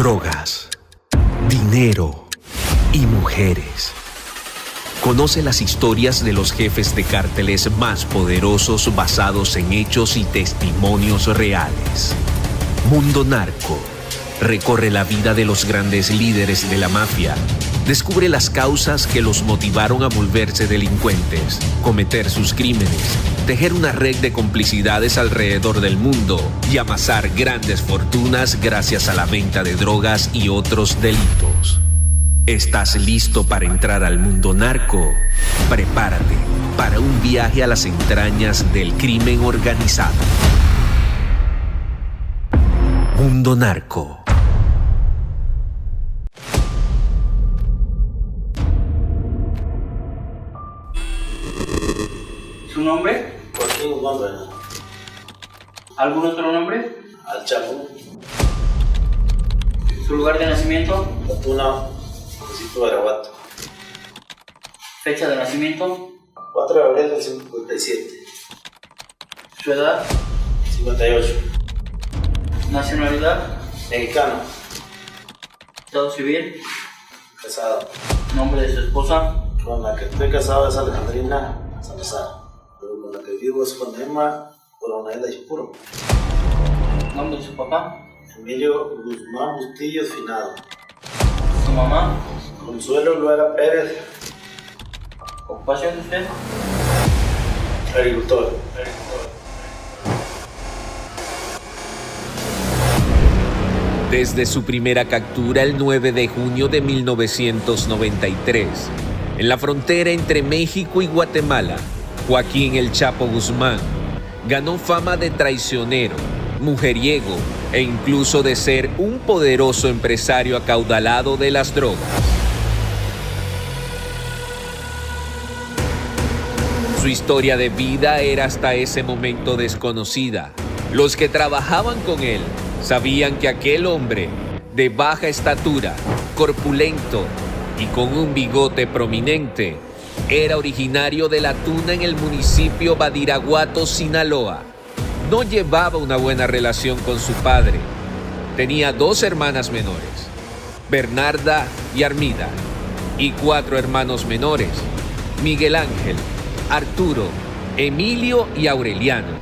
Drogas, dinero y mujeres. Conoce las historias de los jefes de cárteles más poderosos basados en hechos y testimonios reales. Mundo Narco recorre la vida de los grandes líderes de la mafia. Descubre las causas que los motivaron a volverse delincuentes, cometer sus crímenes, tejer una red de complicidades alrededor del mundo y amasar grandes fortunas gracias a la venta de drogas y otros delitos. ¿Estás listo para entrar al mundo narco? Prepárate para un viaje a las entrañas del crimen organizado. Mundo Narco. ¿Su nombre? Joaquín Guzmán. ¿Algún otro nombre? Al Chapo. ¿Su lugar de nacimiento? Latuna, municipio de Araguato. ¿Fecha de nacimiento? 4 de abril del 57. ¿Su edad? 58. ¿Nacionalidad? Mexicano. ¿Estado civil? Casado. ¿Nombre de su esposa? Con la que estoy casado es Alejandrina Salazar. Pero con la que vivo es con Emma Coronel Puro. ¿Nombre de su papá? Emilio Guzmán Bustillos Finado. ¿Su mamá? Consuelo Luera Pérez. ¿Ocupación de usted? Agricultor. Desde su primera captura el 9 de junio de 1993, en la frontera entre México y Guatemala, Joaquín El Chapo Guzmán ganó fama de traicionero, mujeriego e incluso de ser un poderoso empresario acaudalado de las drogas. Su historia de vida era hasta ese momento desconocida. Los que trabajaban con él sabían que aquel hombre, de baja estatura, corpulento y con un bigote prominente, era originario de La Tuna en el municipio Badiraguato, Sinaloa. No llevaba una buena relación con su padre. Tenía 2 hermanas menores, Bernarda y Armida, y 4 hermanos menores, Miguel Ángel, Arturo, Emilio y Aureliano,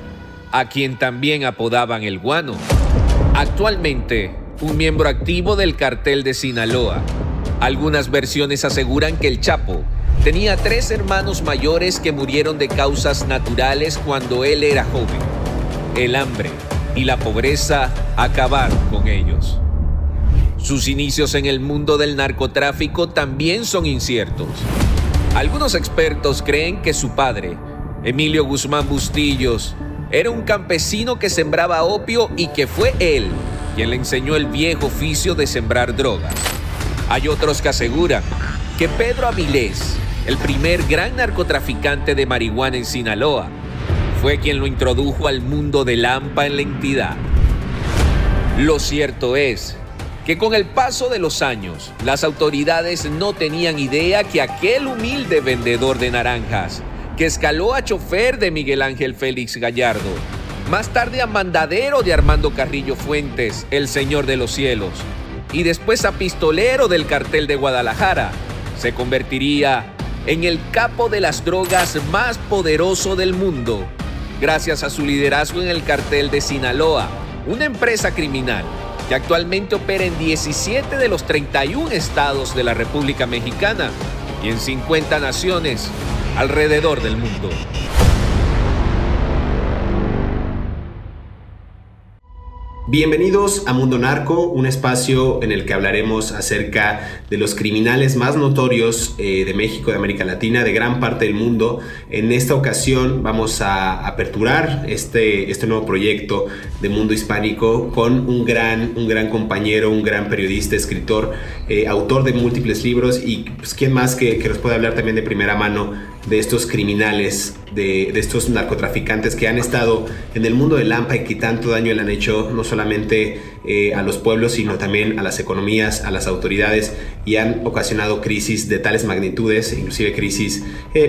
a quien también apodaban El Guano. Actualmente, un miembro activo del cartel de Sinaloa. Algunas versiones aseguran que el Chapo tenía 3 hermanos mayores que murieron de causas naturales cuando él era joven. El hambre y la pobreza acabaron con ellos. Sus inicios en el mundo del narcotráfico también son inciertos. Algunos expertos creen que su padre, Emilio Guzmán Bustillos, era un campesino que sembraba opio y que fue él quien le enseñó el viejo oficio de sembrar drogas. Hay otros que aseguran que Pedro Avilés, el primer gran narcotraficante de marihuana en Sinaloa, fue quien lo introdujo al mundo del AMPA en la entidad. Lo cierto es que con el paso de los años, las autoridades no tenían idea que aquel humilde vendedor de naranjas, que escaló a chofer de Miguel Ángel Félix Gallardo, más tarde a mandadero de Armando Carrillo Fuentes, el Señor de los Cielos, y después a pistolero del cartel de Guadalajara, se convertiría en el capo de las drogas más poderoso del mundo, gracias a su liderazgo en el cartel de Sinaloa, una empresa criminal que actualmente opera en 17 de los 31 estados de la República Mexicana y en 50 naciones alrededor del mundo. Bienvenidos a Mundo Narco, un espacio en el que hablaremos acerca de los criminales más notorios de México, de América Latina, de gran parte del mundo. En esta ocasión vamos a aperturar este nuevo proyecto de Mundo Hispánico con un gran compañero, un gran periodista, escritor, autor de múltiples libros y pues, quién más que nos puede hablar también de primera mano de estos criminales, de estos narcotraficantes que han estado en el mundo del AMPA y que tanto daño le han hecho no solamente a los pueblos, sino también a las economías, a las autoridades, y han ocasionado crisis de tales magnitudes, inclusive crisis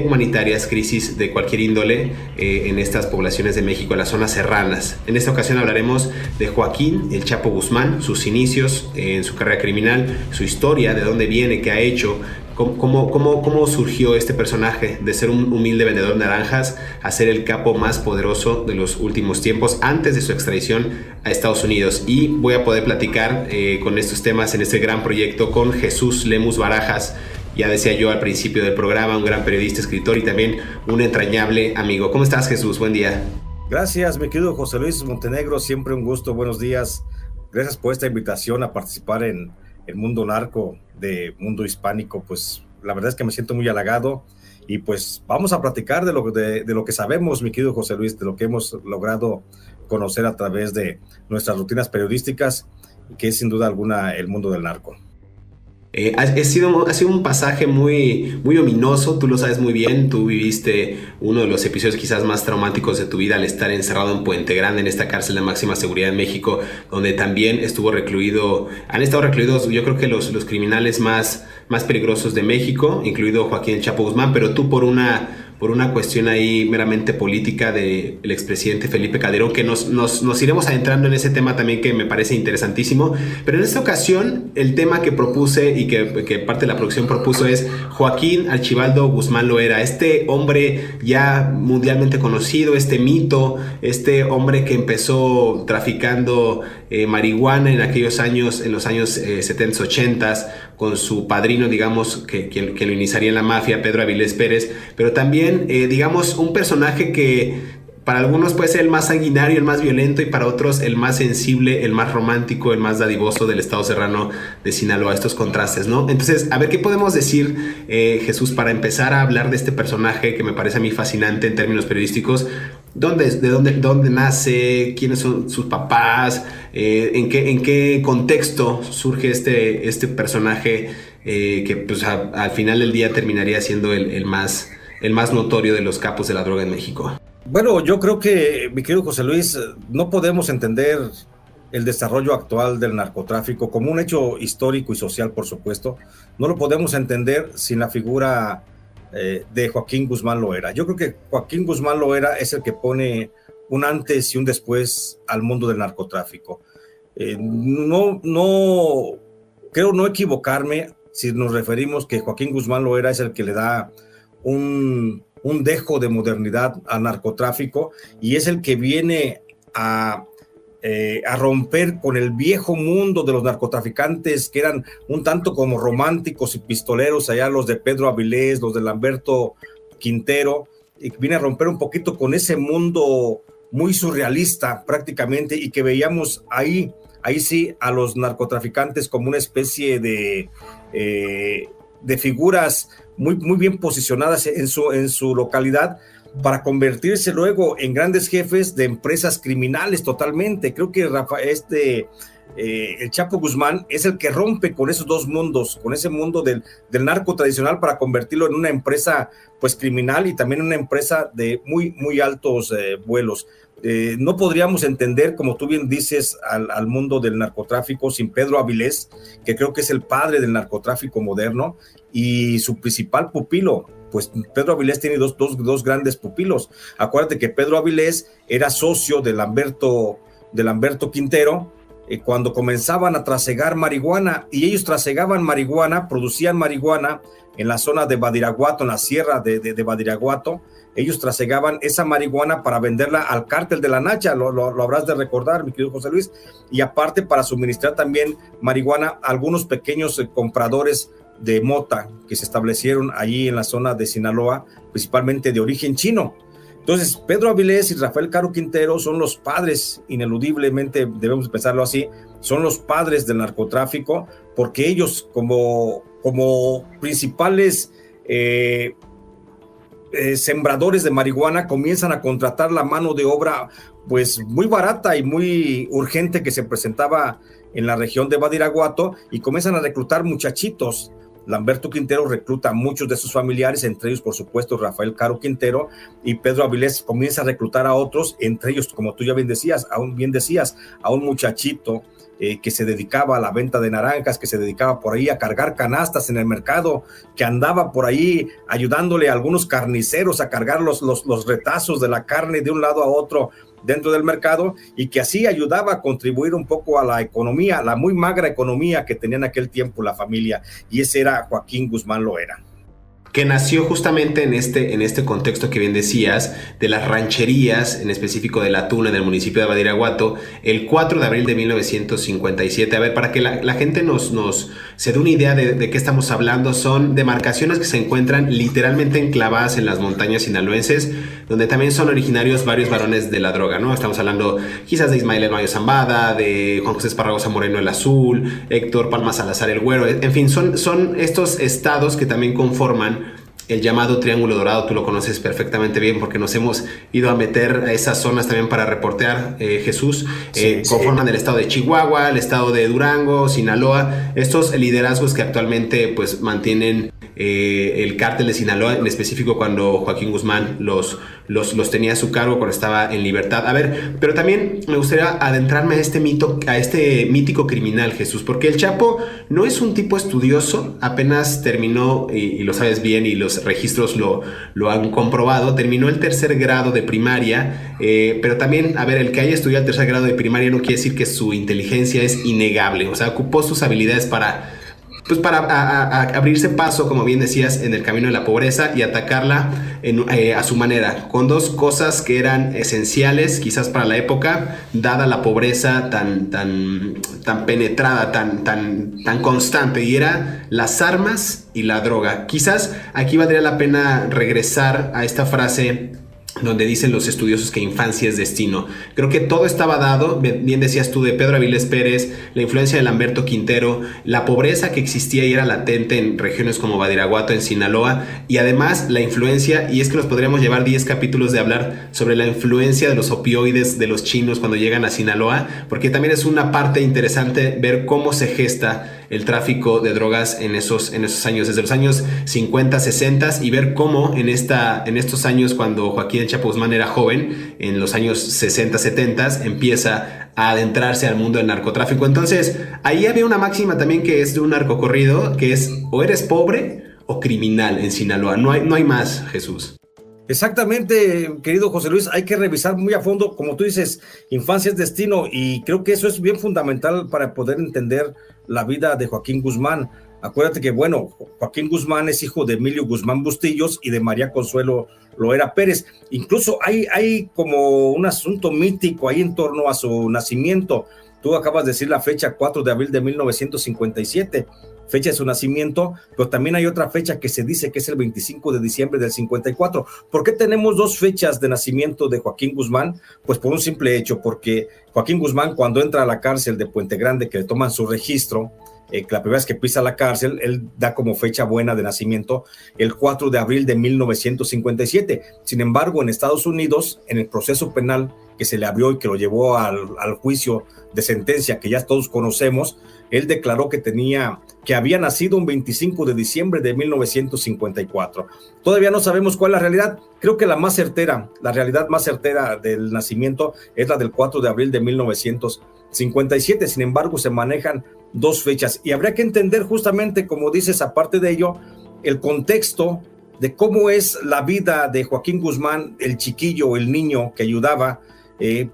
humanitarias, crisis de cualquier índole en estas poblaciones de México, en las zonas serranas. En esta ocasión hablaremos de Joaquín El Chapo Guzmán, sus inicios en su carrera criminal, su historia, de dónde viene, qué ha hecho, cómo surgió este personaje de ser un humilde vendedor de naranjas a ser el capo más poderoso de los últimos tiempos antes de su extradición a Estados Unidos. Y voy a poder platicar con estos temas en este gran proyecto con Jesús Lemus Barajas. Ya decía yo al principio del programa, un gran periodista, escritor y también un entrañable amigo. ¿Cómo estás, Jesús? Buen día. Gracias, mi querido José Luis Montenegro, siempre un gusto, buenos días. Gracias por esta invitación a participar en el mundo narco de mundo hispánico. Pues la verdad es que me siento muy halagado y pues vamos a platicar de lo que sabemos, mi querido José Luis, de lo que hemos logrado conocer a través de nuestras rutinas periodísticas, que es sin duda alguna el mundo del narco. Ha sido un pasaje muy ominoso, tú lo sabes muy bien. Tú viviste uno de los episodios quizás más traumáticos de tu vida al estar encerrado en Puente Grande, en esta cárcel de máxima seguridad en México, donde también han estado recluidos yo creo que los criminales más peligrosos de México, incluido Joaquín El Chapo Guzmán, pero tú por una cuestión ahí meramente política del expresidente Felipe Calderón, que nos iremos adentrando en ese tema también, que me parece interesantísimo. Pero en esta ocasión el tema que propuse y que parte de la producción propuso es Joaquín Archibaldo Guzmán Loera, este hombre ya mundialmente conocido, este mito, este hombre que empezó traficando marihuana en aquellos años, en los años 70s, 80s, con su padrino, digamos, que lo iniciaría en la mafia, Pedro Avilés Pérez, pero también, digamos, un personaje que para algunos puede ser el más sanguinario, el más violento, y para otros el más sensible, el más romántico, el más dadivoso del estado serrano de Sinaloa. Estos contrastes, ¿no? Entonces, a ver, ¿qué podemos decir, Jesús, para empezar a hablar de este personaje que me parece a mí fascinante en términos periodísticos? ¿De dónde nace? ¿Quiénes son sus papás? ¿En qué contexto surge este personaje que pues al final del día terminaría siendo el más notorio de los capos de la droga en México? Bueno, yo creo que, mi querido José Luis, no podemos entender el desarrollo actual del narcotráfico como un hecho histórico y social, por supuesto. No lo podemos entender sin la figura de Joaquín Guzmán Loera. Yo creo que Joaquín Guzmán Loera es el que pone un antes y un después al mundo del narcotráfico. No creo no equivocarme si nos referimos que Joaquín Guzmán Loera es el que le da un dejo de modernidad al narcotráfico, y es el que viene a romper con el viejo mundo de los narcotraficantes, que eran un tanto como románticos y pistoleros, allá los de Pedro Avilés, los de Lamberto Quintero, y viene a romper un poquito con ese mundo muy surrealista prácticamente, y que veíamos ahí sí a los narcotraficantes como una especie de figuras muy bien posicionadas en su localidad, para convertirse luego en grandes jefes de empresas criminales totalmente. Creo que el Chapo Guzmán es el que rompe con esos dos mundos, con ese mundo del narco tradicional, para convertirlo en una empresa pues criminal, y también una empresa de muy altos vuelos. No podríamos entender, como tú bien dices, al mundo del narcotráfico sin Pedro Avilés, que creo que es el padre del narcotráfico moderno, y su principal pupilo. Pues Pedro Avilés tiene dos grandes pupilos. Acuérdate que Pedro Avilés era socio de Lamberto Quintero cuando comenzaban a trasegar marihuana, y ellos trasegaban marihuana, producían marihuana en la zona de Badiraguato, en la sierra de Badiraguato. Ellos trasegaban esa marihuana para venderla al cártel de la Nacha, lo habrás de recordar, mi querido José Luis, y aparte para suministrar también marihuana a algunos pequeños compradores de mota que se establecieron allí en la zona de Sinaloa, principalmente de origen chino. Entonces, Pedro Avilés y Rafael Caro Quintero son los padres, ineludiblemente debemos pensarlo así, son los padres del narcotráfico, porque ellos como principales sembradores de marihuana comienzan a contratar la mano de obra pues muy barata y muy urgente que se presentaba en la región de Badiraguato, y comienzan a reclutar muchachitos. Lamberto Quintero recluta a muchos de sus familiares, entre ellos, por supuesto, Rafael Caro Quintero, y Pedro Avilés comienza a reclutar a otros, entre ellos, como tú ya bien decías, a un muchachito que se dedicaba a la venta de naranjas, que se dedicaba por ahí a cargar canastas en el mercado, que andaba por ahí ayudándole a algunos carniceros a cargar los retazos de la carne de un lado a otro dentro del mercado, y que así ayudaba a contribuir un poco a la economía, la muy magra economía que tenía en aquel tiempo la familia, y ese era Joaquín Guzmán Loera. Que nació justamente en este contexto que bien decías, de las rancherías, en específico de La Tuna, en el municipio de Badiraguato, el 4 de abril de 1957. A ver, para que la gente se dé una idea de qué estamos hablando, son demarcaciones que se encuentran literalmente enclavadas en las montañas sinaloenses, donde también son originarios varios varones de la droga, ¿no? Estamos hablando quizás de Ismael El Mayo Zambada, de Juan José Esparragosa Moreno el Azul, Héctor Palma Salazar el Güero, en fin, son estos estados que también conforman el llamado Triángulo Dorado. Tú lo conoces perfectamente bien porque nos hemos ido a meter a esas zonas también para reportear, Jesús. Conforman el estado de Chihuahua, el estado de Durango, Sinaloa, estos liderazgos que actualmente pues mantienen el cártel de Sinaloa, en específico cuando Joaquín Guzmán los tenía a su cargo, cuando estaba en libertad. A ver, pero también me gustaría adentrarme a este mítico criminal, Jesús, porque el Chapo no es un tipo estudioso, apenas terminó, y lo sabes bien, y los registros lo han comprobado, terminó el 3er grado de primaria, pero también, a ver, el que haya estudiado el 3er grado de primaria no quiere decir que su inteligencia es innegable, o sea, ocupó sus habilidades para abrirse paso, como bien decías, en el camino de la pobreza y atacarla a su manera, con dos cosas que eran esenciales quizás para la época, dada la pobreza tan penetrada, tan constante, y era las armas y la droga. Quizás aquí valdría la pena regresar a esta frase donde dicen los estudiosos que infancia es destino. Creo que todo estaba dado, bien decías tú, de Pedro Avilés Pérez, la influencia de Lamberto Quintero, la pobreza que existía y era latente en regiones como Badiraguato, en Sinaloa, y además la influencia, y es que nos podríamos llevar 10 capítulos de hablar sobre la influencia de los opioides de los chinos cuando llegan a Sinaloa, porque también es una parte interesante ver cómo se gesta el tráfico de drogas en esos años, desde los años 50, 60, y ver cómo en estos años, cuando Joaquín Chapo Guzmán era joven, en los años 60, 70, empieza a adentrarse al mundo del narcotráfico. Entonces, ahí había una máxima también que es de un narcocorrido, que es o eres pobre o criminal en Sinaloa. No hay más, Jesús. Exactamente, querido José Luis, hay que revisar muy a fondo, como tú dices, infancia es destino, y creo que eso es bien fundamental para poder entender la vida de Joaquín Guzmán. Acuérdate que, bueno, Joaquín Guzmán es hijo de Emilio Guzmán Bustillos y de María Consuelo Loera Pérez. Incluso hay como un asunto mítico ahí en torno a su nacimiento. Tú acabas de decir la fecha, 4 de abril de 1957, fecha de su nacimiento, pero también hay otra fecha que se dice que es el 25 de diciembre del 54. ¿Por qué tenemos dos fechas de nacimiento de Joaquín Guzmán? Pues por un simple hecho, porque Joaquín Guzmán, cuando entra a la cárcel de Puente Grande, que le toman su registro, la primera vez que pisa la cárcel, él da como fecha buena de nacimiento el 4 de abril de 1957. Sin embargo, en Estados Unidos, en el proceso penal que se le abrió y que lo llevó al juicio de sentencia que ya todos conocemos, él declaró que había nacido un 25 de diciembre de 1954. Todavía no sabemos cuál es la realidad. Creo que la realidad más certera del nacimiento es la del 4 de abril de 1957. Sin embargo, se manejan dos fechas y habría que entender justamente, como dices, aparte de ello, el contexto de cómo es la vida de Joaquín Guzmán, el chiquillo, el niño que ayudaba,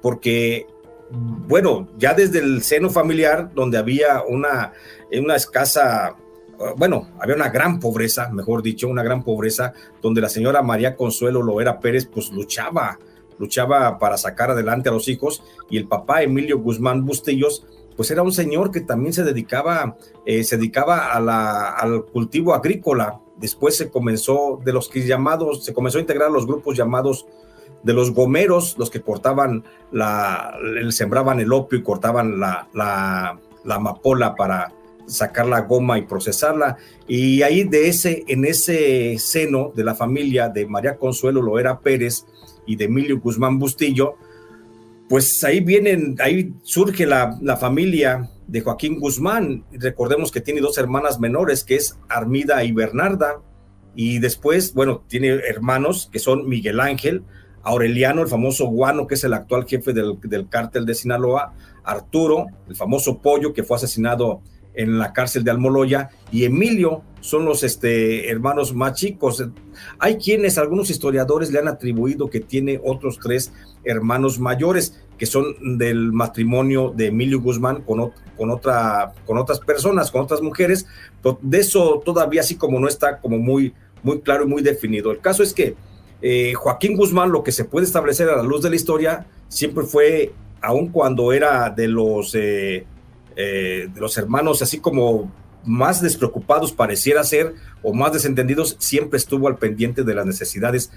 porque, bueno, ya desde el seno familiar, donde había una escasa, había una gran pobreza, mejor dicho, una gran pobreza, donde la señora María Consuelo Loera Pérez, pues luchaba para sacar adelante a los hijos, y el papá Emilio Guzmán Bustillos, pues era un señor que también se dedicaba al cultivo agrícola. Después se comenzó a integrar los grupos llamados de los gomeros, los que cortaban sembraban el opio y cortaban la amapola para sacar la goma y procesarla. Y ahí en ese seno de la familia de María Consuelo Loera Pérez y de Emilio Guzmán Bustillo, pues ahí surge la familia de Joaquín Guzmán. Recordemos que tiene dos hermanas menores, que es Armida y Bernarda, y después, tiene hermanos que son Miguel Ángel, Aureliano, el famoso Guano, que es el actual jefe del cártel de Sinaloa, Arturo, el famoso Pollo, que fue asesinado en la cárcel de Almoloya, y Emilio son los hermanos más chicos. Hay quienes, algunos historiadores le han atribuido que tiene otros 3 hermanos mayores, que son del matrimonio de Emilio Guzmán con otras personas, con otras mujeres, pero de eso todavía así como no está como muy claro y muy definido. El caso es que Joaquín Guzmán, lo que se puede establecer a la luz de la historia, siempre fue, aun cuando era de los hermanos así como más despreocupados pareciera ser, o más desentendidos, siempre estuvo al pendiente de las necesidades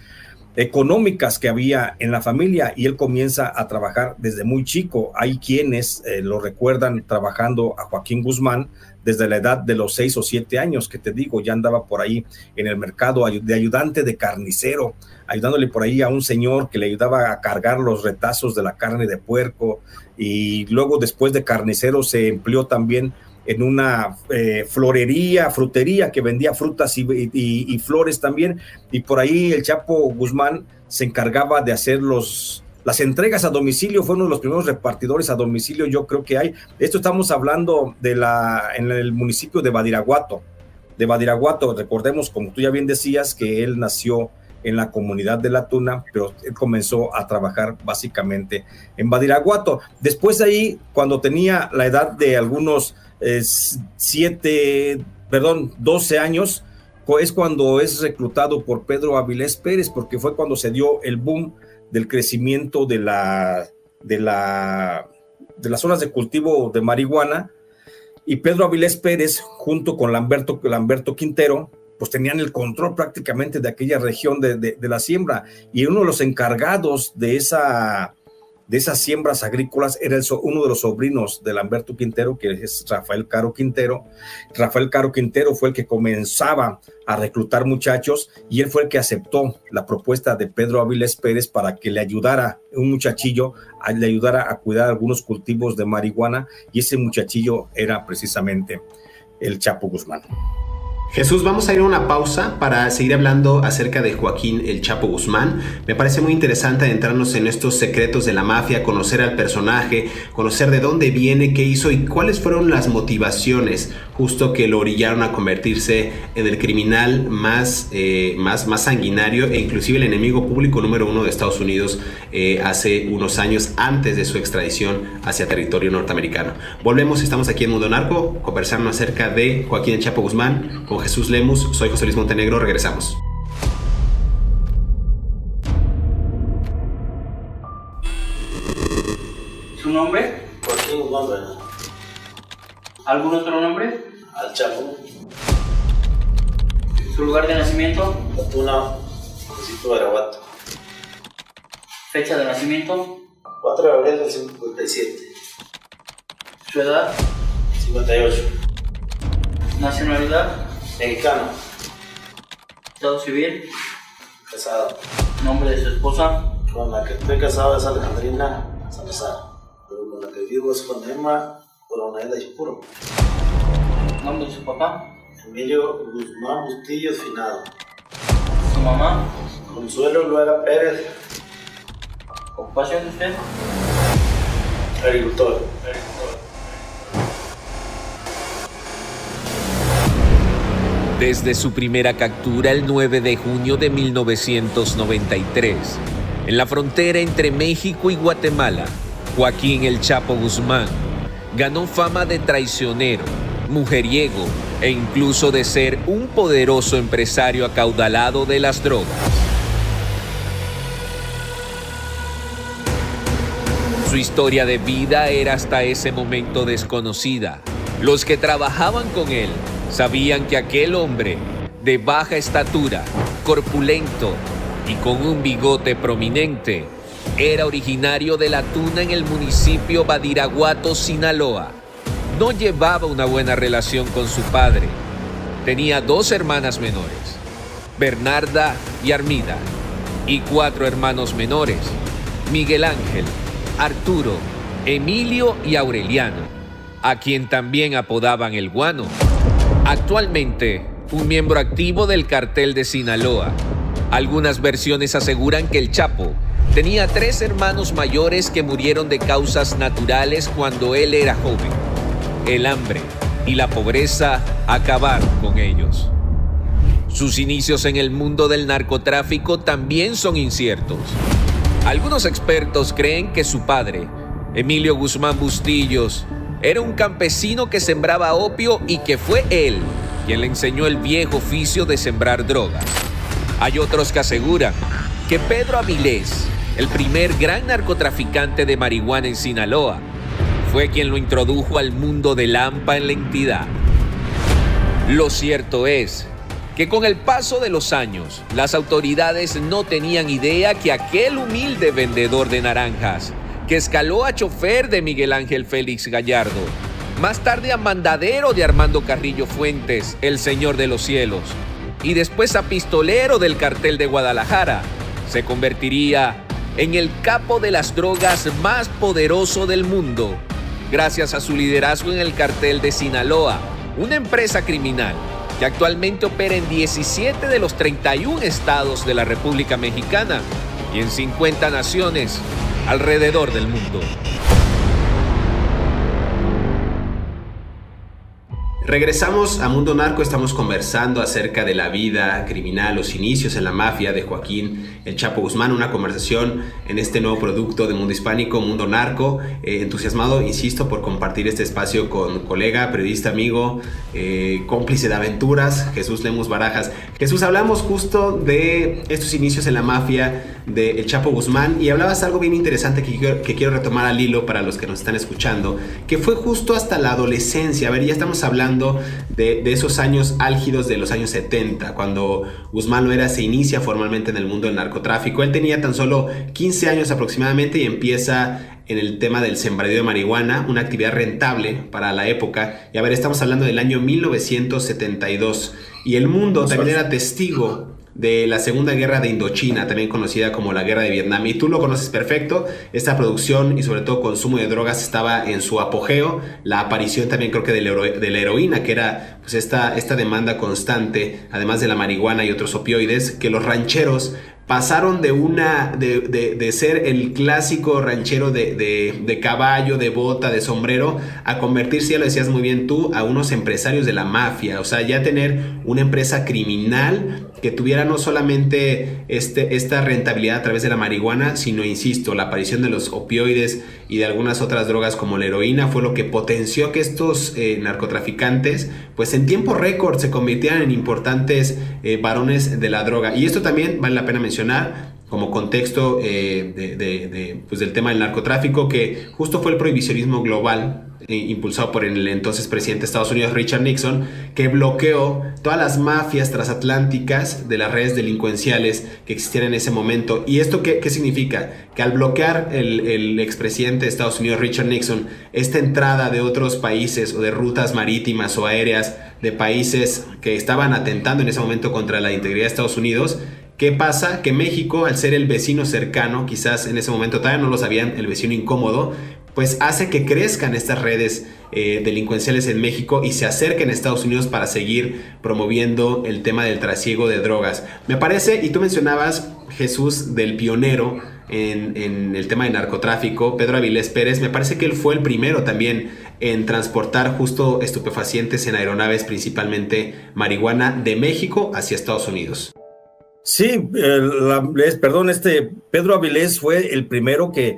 económicas que había en la familia, y él comienza a trabajar desde muy chico. Hay quienes lo recuerdan trabajando a Joaquín Guzmán desde la edad de los 6 o 7 años, que te digo, ya andaba por ahí en el mercado de ayudante de carnicero, ayudándole por ahí a un señor que le ayudaba a cargar los retazos de la carne de puerco, y luego después de carnicero se empleó también en una frutería que vendía frutas y flores también, y por ahí el Chapo Guzmán se encargaba de hacer las entregas a domicilio. Fue uno de los primeros repartidores a domicilio, yo creo que hay. Esto estamos hablando en el municipio de Badiraguato. Recordemos, como tú ya bien decías, que él nació en la comunidad de La Tuna, pero él comenzó a trabajar básicamente en Badiraguato. Después de ahí, cuando tenía la edad de algunos 12 años, es cuando es reclutado por Pedro Avilés Pérez, porque fue cuando se dio el boom del crecimiento de las zonas de cultivo de marihuana, y Pedro Avilés Pérez junto con Lamberto Quintero pues tenían el control prácticamente de aquella región de la siembra, y uno de los encargados de esas siembras agrícolas era uno de los sobrinos de Lamberto Quintero, que es Rafael Caro Quintero. Rafael Caro Quintero fue el que comenzaba a reclutar muchachos, y él fue el que aceptó la propuesta de Pedro Avilés Pérez para que le ayudara, un muchachillo, le ayudara a cuidar algunos cultivos de marihuana, y ese muchachillo era precisamente el Chapo Guzmán. Jesús, vamos a ir a una pausa para seguir hablando acerca de Joaquín el Chapo Guzmán. Me parece muy interesante adentrarnos en estos secretos de la mafia, conocer al personaje, conocer de dónde viene, qué hizo y cuáles fueron las motivaciones justo que lo orillaron a convertirse en el criminal más sanguinario e inclusive el enemigo público número 1 de Estados Unidos hace unos años, antes de su extradición hacia territorio norteamericano. Volvemos, estamos aquí en Mundo Narco, conversando acerca de Joaquín el Chapo Guzmán con Jesús Lemus. Soy José Luis Montenegro, regresamos. ¿Su nombre? Joaquín Guzmán. ¿Algún otro nombre? Al Chapo. ¿Su lugar de nacimiento? La Tuna, municipio de Badiraguato. ¿Fecha de nacimiento? 4 de abril del 57. ¿Su edad? 58. ¿Nacionalidad? Mexicano. ¿Estado civil? Casado. ¿Nombre de su esposa? Con la que estoy casado es Alejandrina Salazar, pero con la que vivo es con Emma Coronel Puro. ¿Nombre de su papá? Emilio Guzmán Bustillo Finado. ¿Su mamá? Consuelo Luera Pérez. ¿Ocupación de usted? Agricultor. Desde su primera captura el 9 de junio de 1993, en la frontera entre México y Guatemala, Joaquín el Chapo Guzmán ganó fama de traicionero, mujeriego e incluso de ser un poderoso empresario acaudalado de las drogas. Su historia de vida era hasta ese momento desconocida. Los que trabajaban con él sabían que aquel hombre, de baja estatura, corpulento y con un bigote prominente, era originario de La Tuna en el municipio Badiraguato, Sinaloa. No llevaba una buena relación con su padre. Tenía 2 hermanas menores, Bernarda y Armida, y 4 hermanos menores, Miguel Ángel, Arturo, Emilio y Aureliano, a quien también apodaban el Guano. Actualmente, un miembro activo del cartel de Sinaloa. Algunas versiones aseguran que el Chapo Tenía 3 hermanos mayores que murieron de causas naturales cuando él era joven. El hambre y la pobreza acabaron con ellos. Sus inicios en el mundo del narcotráfico también son inciertos. Algunos expertos creen que su padre, Emilio Guzmán Bustillos, era un campesino que sembraba opio y que fue él quien le enseñó el viejo oficio de sembrar drogas. Hay otros que aseguran que Pedro Avilés, el primer gran narcotraficante de marihuana en Sinaloa, fue quien lo introdujo al mundo del AMPA en la entidad. Lo cierto es que con el paso de los años, las autoridades no tenían idea que aquel humilde vendedor de naranjas, que escaló a chofer de Miguel Ángel Félix Gallardo, más tarde a mandadero de Armando Carrillo Fuentes, el Señor de los Cielos, y después a pistolero del cartel de Guadalajara, se convertiría en el capo de las drogas más poderoso del mundo, gracias a su liderazgo en el cartel de Sinaloa, una empresa criminal que actualmente opera en 17 de los 31 estados de la República Mexicana y en 50 naciones alrededor del mundo. Regresamos a Mundo Narco, estamos conversando acerca de la vida criminal, los inicios en la mafia de Joaquín El Chapo Guzmán, una conversación en este nuevo producto de Mundo Hispánico, Mundo Narco. Entusiasmado, insisto, por compartir este espacio con colega, periodista, amigo, cómplice de aventuras, Jesús Lemus Barajas. Jesús, hablamos justo de estos inicios en la mafia de El Chapo Guzmán y hablabas algo bien interesante que quiero retomar al hilo para los que nos están escuchando, que fue justo hasta la adolescencia. A ver, ya estamos hablando de esos años álgidos de los años 70, cuando Guzmán Loera se inicia formalmente en el mundo del narcotráfico. Él tenía tan solo 15 años aproximadamente y empieza en el tema del sembradío de marihuana, una actividad rentable para la época. Y a ver, estamos hablando del año 1972 y el mundo también era testigo de la Segunda Guerra de Indochina, también conocida como la Guerra de Vietnam. Y tú lo conoces perfecto. Esta producción y sobre todo consumo de drogas estaba en su apogeo. La aparición también creo que de la heroína, que era pues esta demanda constante, además de la marihuana y otros opioides, que los rancheros pasaron de ser el clásico ranchero de caballo, de bota, de sombrero, a convertirse, ya lo decías muy bien tú, a unos empresarios de la mafia. O sea, ya tener una empresa criminal que tuviera no solamente esta rentabilidad a través de la marihuana, sino, insisto, la aparición de los opioides y de algunas otras drogas como la heroína fue lo que potenció que estos narcotraficantes, pues en tiempo récord, se convirtieran en importantes varones de la droga. Y esto también vale la pena mencionar como contexto pues del tema del narcotráfico, que justo fue el prohibicionismo global impulsado por el entonces presidente de Estados Unidos, Richard Nixon, que bloqueó todas las mafias transatlánticas de las redes delincuenciales que existían en ese momento. ¿Y esto qué significa? Que al bloquear el expresidente de Estados Unidos, Richard Nixon, esta entrada de otros países o de rutas marítimas o aéreas de países que estaban atentando en ese momento contra la integridad de Estados Unidos, ¿qué pasa? Que México, al ser el vecino cercano, quizás en ese momento todavía no lo sabían, el vecino incómodo, pues hace que crezcan estas redes delincuenciales en México y se acerquen a Estados Unidos para seguir promoviendo el tema del trasiego de drogas. Me parece, y tú mencionabas, Jesús, del pionero en el tema de narcotráfico, Pedro Avilés Pérez. Me parece que él fue el primero también en transportar justo estupefacientes en aeronaves, principalmente marihuana, de México hacia Estados Unidos. Sí, Pedro Avilés fue el primero que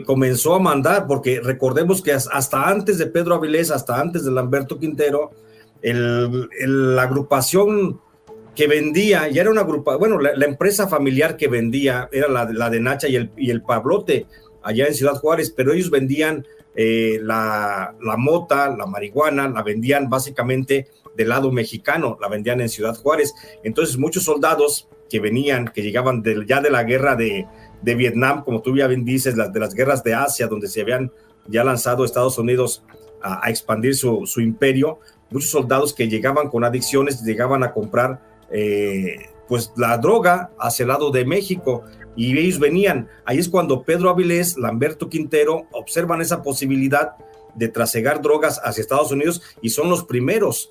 comenzó a mandar, porque recordemos que hasta antes de Pedro Avilés, hasta antes de Lamberto Quintero, la agrupación que vendía, ya era una agrupación, bueno, la empresa familiar que vendía era la de Nacha y el Pablote, allá en Ciudad Juárez, pero ellos vendían la mota, la marihuana, la vendían básicamente del lado mexicano, la vendían en Ciudad Juárez. Entonces muchos soldados que llegaban ya de la guerra de Vietnam, como tú ya bien dices, de las guerras de Asia, donde se habían ya lanzado Estados Unidos a expandir su imperio, muchos soldados que llegaban con adicciones, llegaban a comprar pues la droga hacia el lado de México, y ellos venían. Ahí es cuando Pedro Avilés, Lamberto Quintero observan esa posibilidad de trasegar drogas hacia Estados Unidos y son los primeros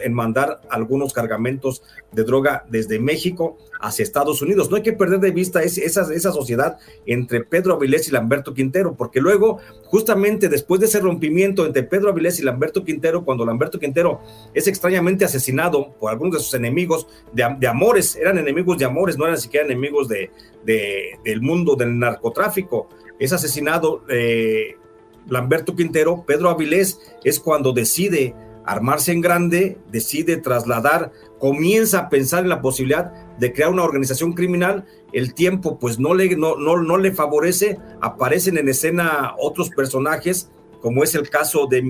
en mandar algunos cargamentos de droga desde México hacia Estados Unidos. No hay que perder de vista esa sociedad entre Pedro Avilés y Lamberto Quintero, porque luego, justamente después de ese rompimiento entre Pedro Avilés y Lamberto Quintero, cuando Lamberto Quintero es extrañamente asesinado por algunos de sus enemigos de amores, eran enemigos de amores, no eran siquiera enemigos del mundo del narcotráfico, es asesinado Lamberto Quintero. Pedro Avilés es cuando decide armarse en grande, decide trasladar, comienza a pensar en la posibilidad de crear una organización criminal. El tiempo pues no le favorece, aparecen en escena otros personajes, como es el caso de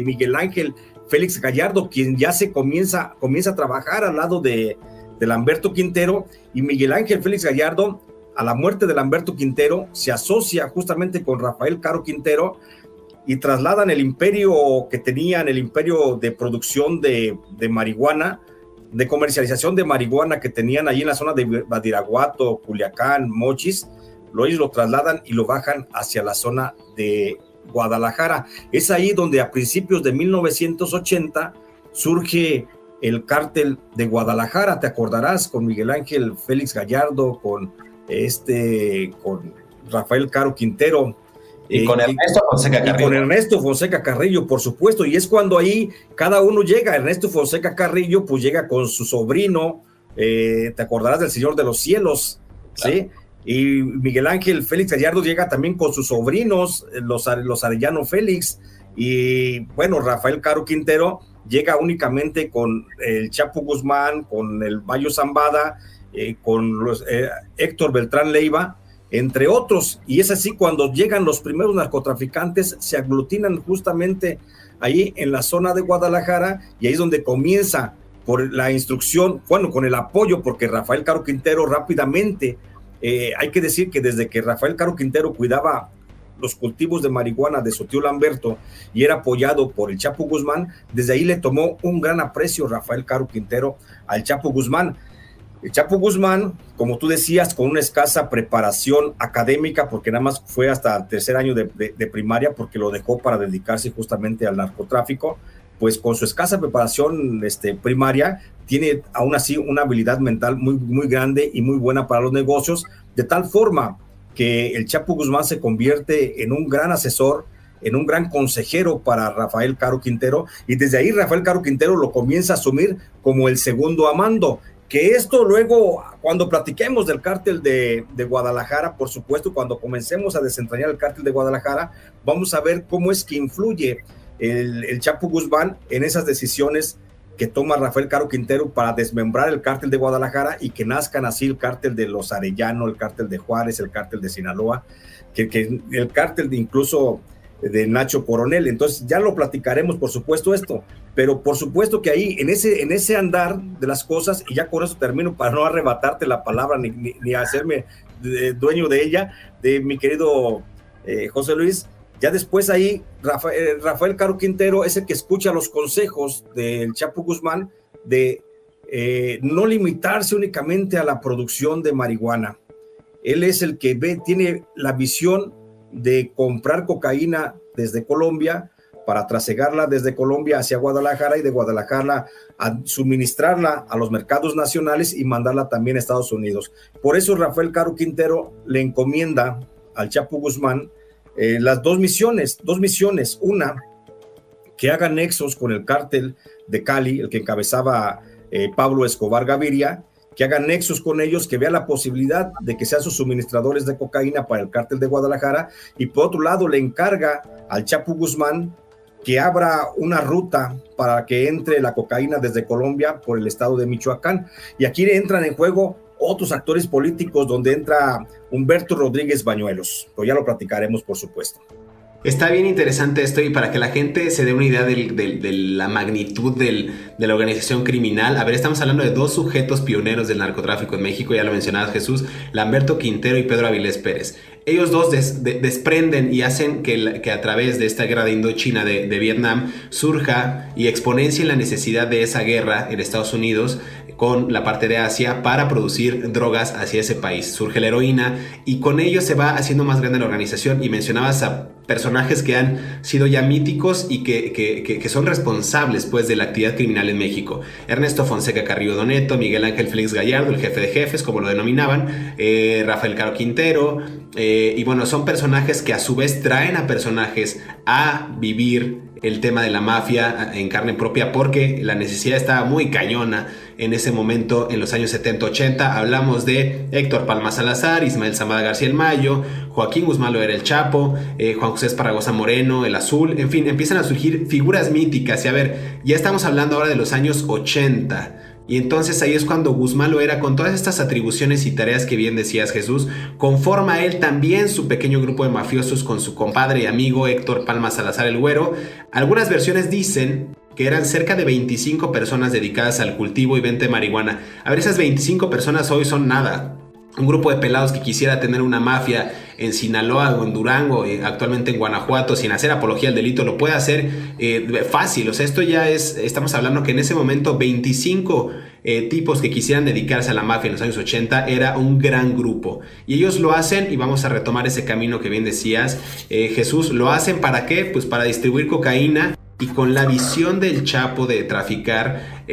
Miguel Ángel Félix Gallardo, quien ya comienza a trabajar al lado de Lamberto Quintero, y Miguel Ángel Félix Gallardo, a la muerte de Lamberto Quintero, se asocia justamente con Rafael Caro Quintero y trasladan el imperio que tenían, el imperio de producción de marihuana, de comercialización de marihuana que tenían ahí en la zona de Badiraguato, Culiacán, Mochis. Ellos lo trasladan y lo bajan hacia la zona de Guadalajara. Es ahí donde a principios de 1980 surge el cártel de Guadalajara, te acordarás, con Miguel Ángel Félix Gallardo, con Rafael Caro Quintero, y con Ernesto Fonseca Carrillo. Y con Ernesto Fonseca Carrillo, por supuesto, y es cuando ahí cada uno llega. Ernesto Fonseca Carrillo pues llega con su sobrino, te acordarás del Señor de los Cielos, claro. ¿Sí? Y Miguel Ángel Félix Gallardo llega también con sus sobrinos, los Arellano Félix, y bueno, Rafael Caro Quintero llega únicamente con el Chapo Guzmán, con el Mayo Zambada, con Héctor Beltrán Leiva, entre otros, y es así cuando llegan los primeros narcotraficantes, se aglutinan justamente ahí en la zona de Guadalajara, y ahí es donde comienza, por la instrucción, bueno, con el apoyo, porque Rafael Caro Quintero rápidamente, hay que decir que desde que Rafael Caro Quintero cuidaba los cultivos de marihuana de su tío Lamberto y era apoyado por el Chapo Guzmán, desde ahí le tomó un gran aprecio Rafael Caro Quintero al Chapo Guzmán. El Chapo Guzmán, como tú decías, con una escasa preparación académica, porque nada más fue hasta el tercer año de primaria, porque lo dejó para dedicarse justamente al narcotráfico, pues con su escasa preparación primaria, tiene aún así una habilidad mental muy, muy grande y muy buena para los negocios, de tal forma que el Chapo Guzmán se convierte en un gran asesor, en un gran consejero para Rafael Caro Quintero, y desde ahí Rafael Caro Quintero lo comienza a asumir como el segundo a mando. Que esto luego, cuando platiquemos del cártel de Guadalajara, por supuesto, cuando comencemos a desentrañar el cártel de Guadalajara, vamos a ver cómo es que influye el Chapo Guzmán en esas decisiones que toma Rafael Caro Quintero para desmembrar el cártel de Guadalajara y que nazcan así el cártel de los Arellano, el cártel de Juárez, el cártel de Sinaloa, que el cártel incluso de Nacho Coronel. Entonces ya lo platicaremos, por supuesto, esto, pero por supuesto que ahí en ese andar de las cosas, y ya con eso termino para no arrebatarte la palabra ni hacerme dueño de ella, de mi querido José Luis, ya después ahí Rafael Caro Quintero es el que escucha los consejos del Chapo Guzmán de no limitarse únicamente a la producción de marihuana. Él es el que tiene la visión de comprar cocaína desde Colombia para trasegarla desde Colombia hacia Guadalajara y de Guadalajara a suministrarla a los mercados nacionales y mandarla también a Estados Unidos. Por eso Rafael Caro Quintero le encomienda al Chapo Guzmán las dos misiones, una, que haga nexos con el cártel de Cali, el que encabezaba Pablo Escobar Gaviria, que hagan nexos con ellos, que vea la posibilidad de que sean sus suministradores de cocaína para el cártel de Guadalajara, y por otro lado le encarga al Chapo Guzmán que abra una ruta para que entre la cocaína desde Colombia por el estado de Michoacán. Y aquí entran en juego otros actores políticos, donde entra Humberto Rodríguez Bañuelos, pero ya lo platicaremos, por supuesto. Está bien interesante esto, y para que la gente se dé una idea de la magnitud de la organización criminal, a ver, estamos hablando de dos sujetos pioneros del narcotráfico en México, ya lo mencionabas, Jesús, Lamberto Quintero y Pedro Avilés Pérez. Ellos dos desprenden y hacen que a través de esta guerra de Indochina de Vietnam surja y exponencien la necesidad de esa guerra en Estados Unidos con la parte de Asia para producir drogas hacia ese país. Surge la heroína y con ello se va haciendo más grande la organización, y mencionabas a personajes que han sido ya míticos y que son responsables pues de la actividad criminal en México. Ernesto Fonseca Carrillo Doneto, Miguel Ángel Félix Gallardo, el jefe de jefes, como lo denominaban, Rafael Caro Quintero, y bueno, son personajes que a su vez traen a personajes a vivir el tema de la mafia en carne propia, porque la necesidad estaba muy cañona en ese momento, en los años 70-80. Hablamos de Héctor Palma Salazar, Ismael Zambada García el Mayo, Joaquín Guzmán Loera el Chapo, Juan José Esparragosa Moreno, el Azul, en fin, empiezan a surgir figuras míticas. Y a ver, ya estamos hablando ahora de los años 80. Y entonces ahí es cuando Guzmán Loera, con todas estas atribuciones y tareas que bien decías, Jesús, conforma él también su pequeño grupo de mafiosos con su compadre y amigo Héctor Palma Salazar el Güero. Algunas versiones dicen que eran cerca de 25 personas dedicadas al cultivo y venta de marihuana. A ver, esas 25 personas hoy son nada. Un grupo de pelados que quisiera tener una mafia en Sinaloa o en Durango, actualmente en Guanajuato, sin hacer apología al delito, lo puede hacer fácil. O sea, esto ya es, estamos hablando que en ese momento 25 tipos que quisieran dedicarse a la mafia en los años 80 era un gran grupo. Y ellos lo hacen, y vamos a retomar ese camino que bien decías, Jesús, lo hacen ¿para qué? Pues para distribuir cocaína. Y con la visión del Chapo de traficar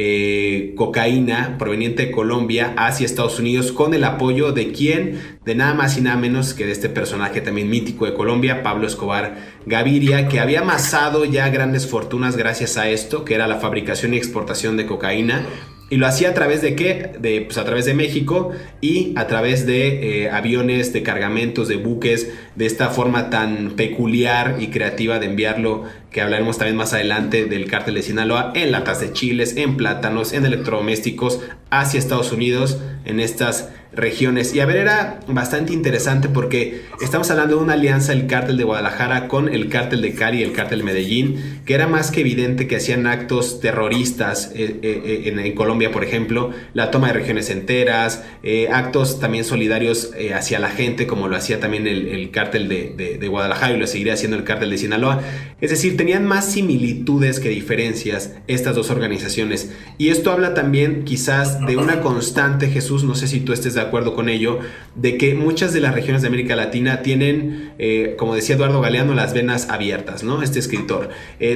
cocaína proveniente de Colombia hacia Estados Unidos, con el apoyo de quién, de nada más y nada menos que de este personaje también mítico de Colombia, Pablo Escobar Gaviria, que había amasado ya grandes fortunas gracias a esto, que era la fabricación y exportación de cocaína. Y lo hacía a través de ¿qué? Pues a través de México y a través de aviones, de cargamentos, de buques, de esta forma tan peculiar y creativa de enviarlo, que hablaremos también más adelante del cártel de Sinaloa, en latas de chiles, en plátanos, en electrodomésticos, hacia Estados Unidos, en estas regiones. Y a ver, era bastante interesante porque estamos hablando de una alianza del cártel de Guadalajara con el cártel de Cali y el cártel de Medellín, que era más que evidente que hacían actos terroristas en Colombia, por ejemplo, la toma de regiones enteras, actos también solidarios hacia la gente, como lo hacía también el cártel de Guadalajara, y lo seguiría haciendo el cártel de Sinaloa. Es decir, tenían más similitudes que diferencias estas dos organizaciones. Y esto habla también quizás de una constante, Jesús, no sé si tú estés de acuerdo con ello, de que muchas de las regiones de América Latina tienen, como decía Eduardo Galeano, las venas abiertas, ¿no? Este escritor.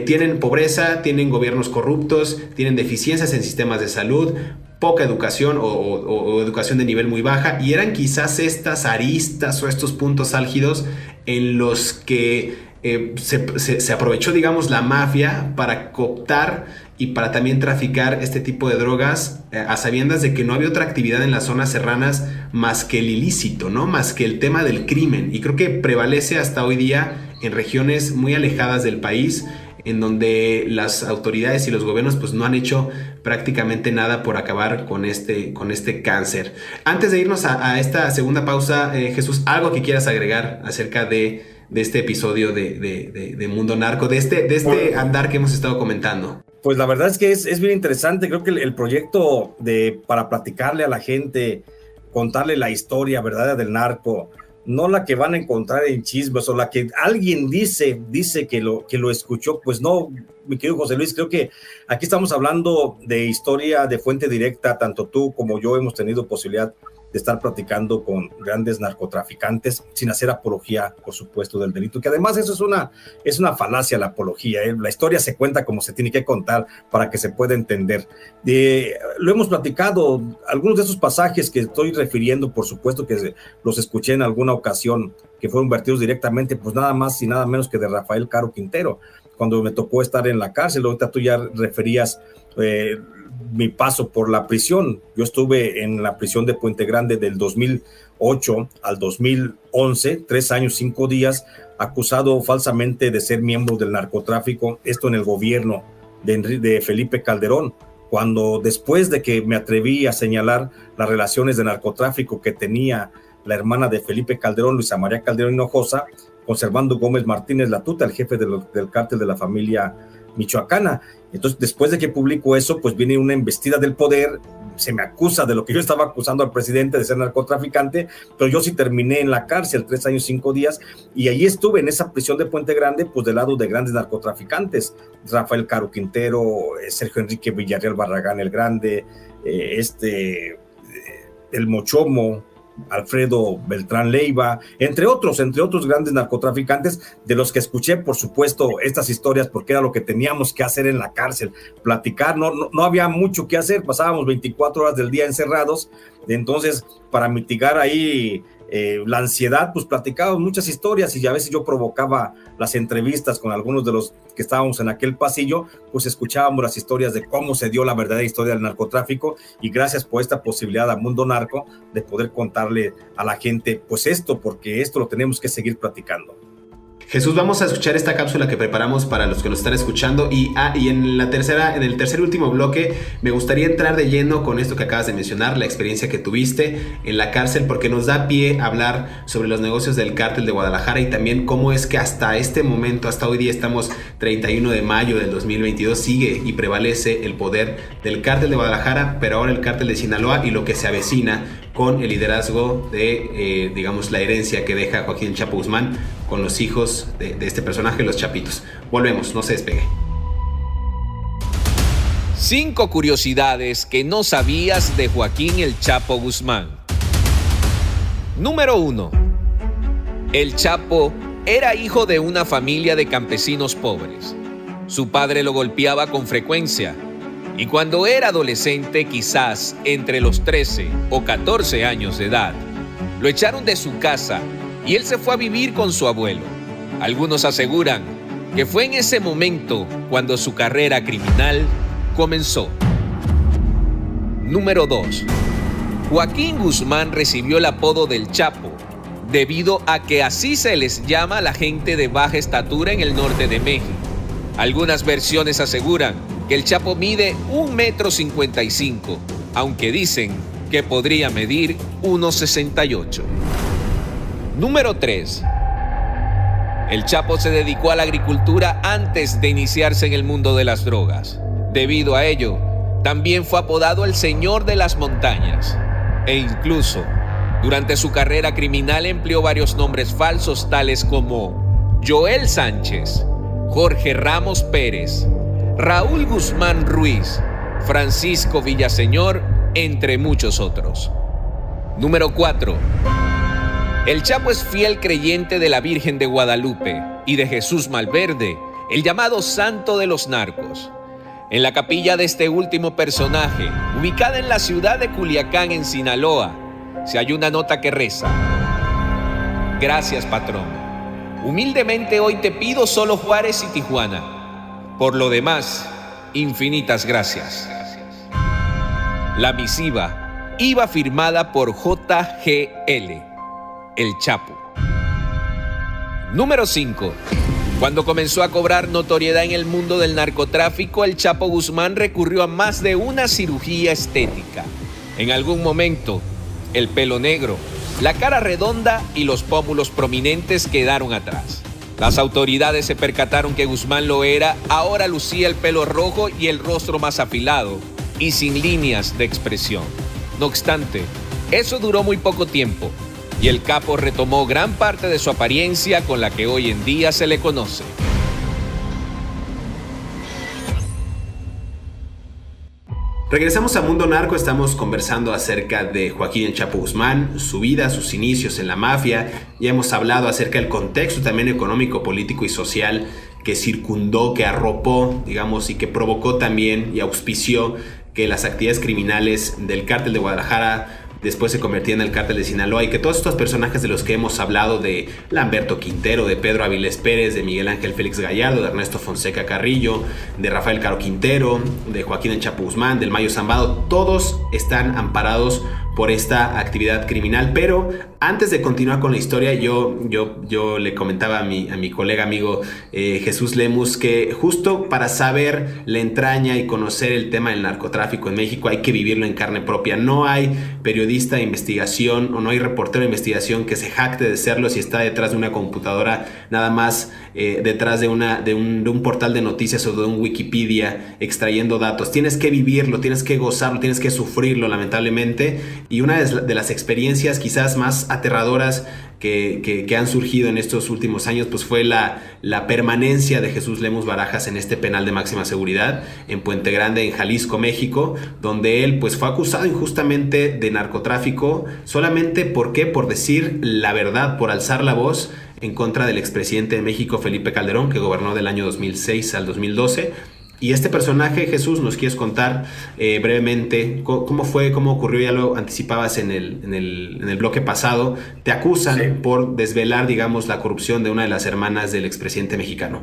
Tienen pobreza, tienen gobiernos corruptos, tienen deficiencias en sistemas de salud, poca educación o educación de nivel muy baja, y eran quizás estas aristas o estos puntos álgidos en los que se aprovechó, digamos, la mafia para cooptar y para también traficar este tipo de drogas a sabiendas de que no había otra actividad en las zonas serranas más que el ilícito, ¿no? Más que el tema del crimen. Y creo que prevalece hasta hoy día en regiones muy alejadas del país, en donde las autoridades y los gobiernos pues no han hecho prácticamente nada por acabar con este cáncer. Antes de irnos a esta segunda pausa, Jesús, ¿algo que quieras agregar acerca de este episodio de Mundo Narco, de este andar que hemos estado comentando? Pues la verdad es que es bien interesante. Creo que el proyecto para platicarle a la gente, contarle la historia verdadera del narco, no la que van a encontrar en chismes o la que alguien dice que lo escuchó, pues no, mi querido José Luis, creo que aquí estamos hablando de historia de fuente directa. Tanto tú como yo hemos tenido posibilidad de estar platicando con grandes narcotraficantes sin hacer apología, por supuesto, del delito, que además eso es una falacia, la apología, ¿eh? La historia se cuenta como se tiene que contar para que se pueda entender. Lo hemos platicado, algunos de esos pasajes que estoy refiriendo, por supuesto que los escuché en alguna ocasión, que fueron vertidos directamente, pues nada más y nada menos que de Rafael Caro Quintero, cuando me tocó estar en la cárcel. Ahorita tú ya referías mi paso por la prisión. Yo estuve en la prisión de Puente Grande del 2008 al 2011, 3 años, 5 días, acusado falsamente de ser miembro del narcotráfico, esto en el gobierno de Felipe Calderón, cuando después de que me atreví a señalar las relaciones de narcotráfico que tenía la hermana de Felipe Calderón, Luisa María Calderón Hinojosa, con Servando Gómez Martínez Latuta, el jefe del cártel de la familia michoacana. Entonces, después de que publico eso, pues viene una embestida del poder, se me acusa de lo que yo estaba acusando al presidente de ser narcotraficante, pero yo sí terminé en la cárcel 3 años, 5 días, y allí estuve en esa prisión de Puente Grande, pues del lado de grandes narcotraficantes, Rafael Caro Quintero, Sergio Enrique Villarreal Barragán el Grande, el Mochomo, Alfredo Beltrán Leiva, entre otros grandes narcotraficantes, de los que escuché, por supuesto, estas historias, porque era lo que teníamos que hacer en la cárcel, platicar. No había mucho que hacer, pasábamos 24 horas del día encerrados. Entonces, para mitigar ahí la ansiedad, pues platicábamos muchas historias, y a veces yo provocaba las entrevistas con algunos de los que estábamos en aquel pasillo, pues escuchábamos las historias de cómo se dio la verdadera historia del narcotráfico, y gracias por esta posibilidad a Mundo Narco de poder contarle a la gente pues esto, porque esto lo tenemos que seguir platicando. Jesús, vamos a escuchar esta cápsula que preparamos para los que nos están escuchando, y en el tercer y último bloque me gustaría entrar de lleno con esto que acabas de mencionar, la experiencia que tuviste en la cárcel, porque nos da pie a hablar sobre los negocios del cártel de Guadalajara, y también cómo es que hasta este momento, hasta hoy día, estamos 31 de mayo del 2022, sigue y prevalece el poder del cártel de Guadalajara, pero ahora el cártel de Sinaloa, y lo que se avecina con el liderazgo de, digamos, la herencia que deja Joaquín Chapo Guzmán con los hijos de este personaje, los Chapitos. Volvemos, no se despegue. 5 curiosidades que no sabías de Joaquín el Chapo Guzmán. Número 1. El Chapo era hijo de una familia de campesinos pobres. Su padre lo golpeaba con frecuencia, y cuando era adolescente, quizás entre los 13 o 14 años de edad, lo echaron de su casa y él se fue a vivir con su abuelo. Algunos aseguran que fue en ese momento cuando su carrera criminal comenzó. Número 2. Joaquín Guzmán recibió el apodo del Chapo debido a que así se les llama a la gente de baja estatura en el norte de México. Algunas versiones aseguran que el Chapo mide 1,55 m, aunque dicen que podría medir 1,68 m. Número 3. El Chapo se dedicó a la agricultura antes de iniciarse en el mundo de las drogas. Debido a ello, también fue apodado el Señor de las Montañas. E incluso, durante su carrera criminal empleó varios nombres falsos, tales como Joel Sánchez, Jorge Ramos Pérez, Raúl Guzmán Ruiz, Francisco Villaseñor, entre muchos otros. Número 4. El Chapo es fiel creyente de la Virgen de Guadalupe y de Jesús Malverde, el llamado Santo de los Narcos. En la capilla de este último personaje, ubicada en la ciudad de Culiacán, en Sinaloa, se halla una nota que reza: Gracias, patrón. Humildemente hoy te pido solo Juárez y Tijuana. Por lo demás, infinitas gracias. La misiva iba firmada por JGL, el Chapo. Número 5. Cuando comenzó a cobrar notoriedad en el mundo del narcotráfico, el Chapo Guzmán recurrió a más de una cirugía estética. En algún momento, el pelo negro, la cara redonda y los pómulos prominentes quedaron atrás. Las autoridades se percataron que Guzmán lo era. Ahora lucía el pelo rojo y el rostro más afilado y sin líneas de expresión. No obstante, eso duró muy poco tiempo y el capo retomó gran parte de su apariencia con la que hoy en día se le conoce. Regresamos a Mundo Narco, estamos conversando acerca de Joaquín el Chapo Guzmán, su vida, sus inicios en la mafia. Ya hemos hablado acerca del contexto también económico, político y social que circundó, que arropó, digamos, y que provocó también y auspició que las actividades criminales del cártel de Guadalajara después se convertía en el cártel de Sinaloa, y que todos estos personajes de los que hemos hablado, de Lamberto Quintero, de Pedro Avilés Pérez, de Miguel Ángel Félix Gallardo, de Ernesto Fonseca Carrillo, de Rafael Caro Quintero, de Joaquín el Chapo Guzmán, del Mayo Zambado, todos están amparados por esta actividad criminal. Pero antes de continuar con la historia, yo le comentaba a mi colega amigo Jesús Lemus que justo para saber la entraña y conocer el tema del narcotráfico en México hay que vivirlo en carne propia. No hay periodista de investigación o no hay reportero de investigación que se jacte de serlo si está detrás de una computadora, nada más detrás de un portal de noticias o de un Wikipedia extrayendo datos. Tienes que vivirlo, tienes que gozarlo, tienes que sufrirlo, lamentablemente. y una de las experiencias quizás más aterradoras que han surgido en estos últimos años, pues fue la permanencia de Jesús Lemus Barajas en este penal de máxima seguridad en Puente Grande, en Jalisco, México, donde él pues fue acusado injustamente de narcotráfico, solamente ¿por qué? Por decir la verdad, por alzar la voz en contra del expresidente de México, Felipe Calderón, que gobernó del año 2006 al 2012. Y este personaje, Jesús, ¿nos quieres contar brevemente cómo fue, cómo ocurrió? Ya lo anticipabas en el bloque pasado. Te acusan por desvelar, digamos, la corrupción de una de las hermanas del expresidente mexicano.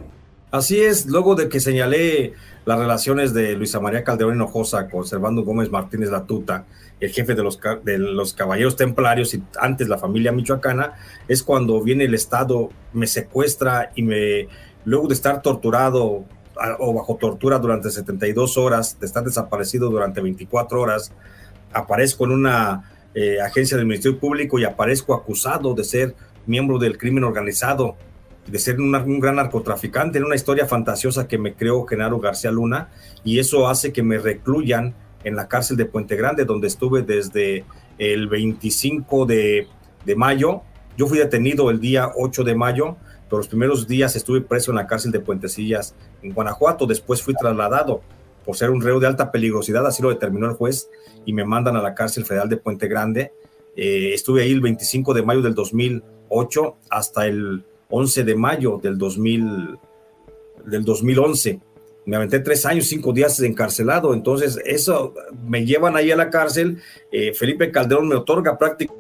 Así es, luego de que señalé las relaciones de Luisa María Calderón Hinojosa con Servando Gómez Martínez Latuta, el jefe de los Caballeros Templarios y antes la familia michoacana, es cuando viene el Estado, me secuestra y luego de estar torturado o bajo tortura durante 72 horas, de estar desaparecido durante 24 horas, aparezco en una agencia del Ministerio Público y aparezco acusado de ser miembro del crimen organizado, de ser un gran narcotraficante, en una historia fantasiosa que me creó Genaro García Luna, y eso hace que me recluyan en la cárcel de Puente Grande, donde estuve desde el 25 de mayo. Yo fui detenido el día 8 de mayo, pero los primeros días estuve preso en la cárcel de Puentecillas, en Guanajuato. Después fui trasladado por ser un reo de alta peligrosidad, así lo determinó el juez, y me mandan a la cárcel federal de Puente Grande. Estuve ahí el 25 de mayo del 2008 hasta el 11 de mayo del 2011. Me aventé 3 años, 5 días encarcelado. Entonces, eso me llevan ahí a la cárcel. Felipe Calderón me otorga prácticamente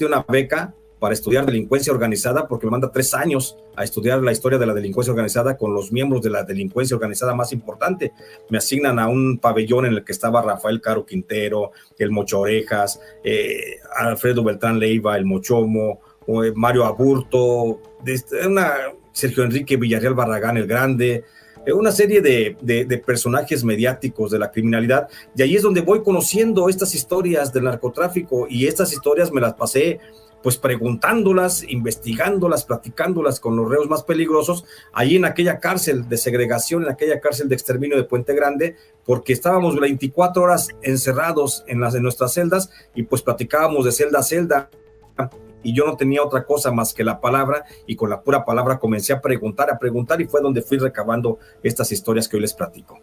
una beca para estudiar delincuencia organizada, porque me manda 3 años a estudiar la historia de la delincuencia organizada con los miembros de la delincuencia organizada más importante. Me asignan a un pabellón en el que estaba Rafael Caro Quintero, el Mocho Orejas, Alfredo Beltrán Leiva, el Mochomo, Mario Aburto, Sergio Enrique Villarreal Barragán el Grande, una serie de personajes mediáticos de la criminalidad. Y ahí es donde voy conociendo estas historias del narcotráfico, y estas historias me las pasé pues preguntándolas, investigándolas, platicándolas con los reos más peligrosos, ahí en aquella cárcel de segregación, en aquella cárcel de exterminio de Puente Grande, porque estábamos 24 horas encerrados en nuestras celdas, y pues platicábamos de celda a celda, y yo no tenía otra cosa más que la palabra, y con la pura palabra comencé a preguntar, y fue donde fui recabando estas historias que hoy les platico.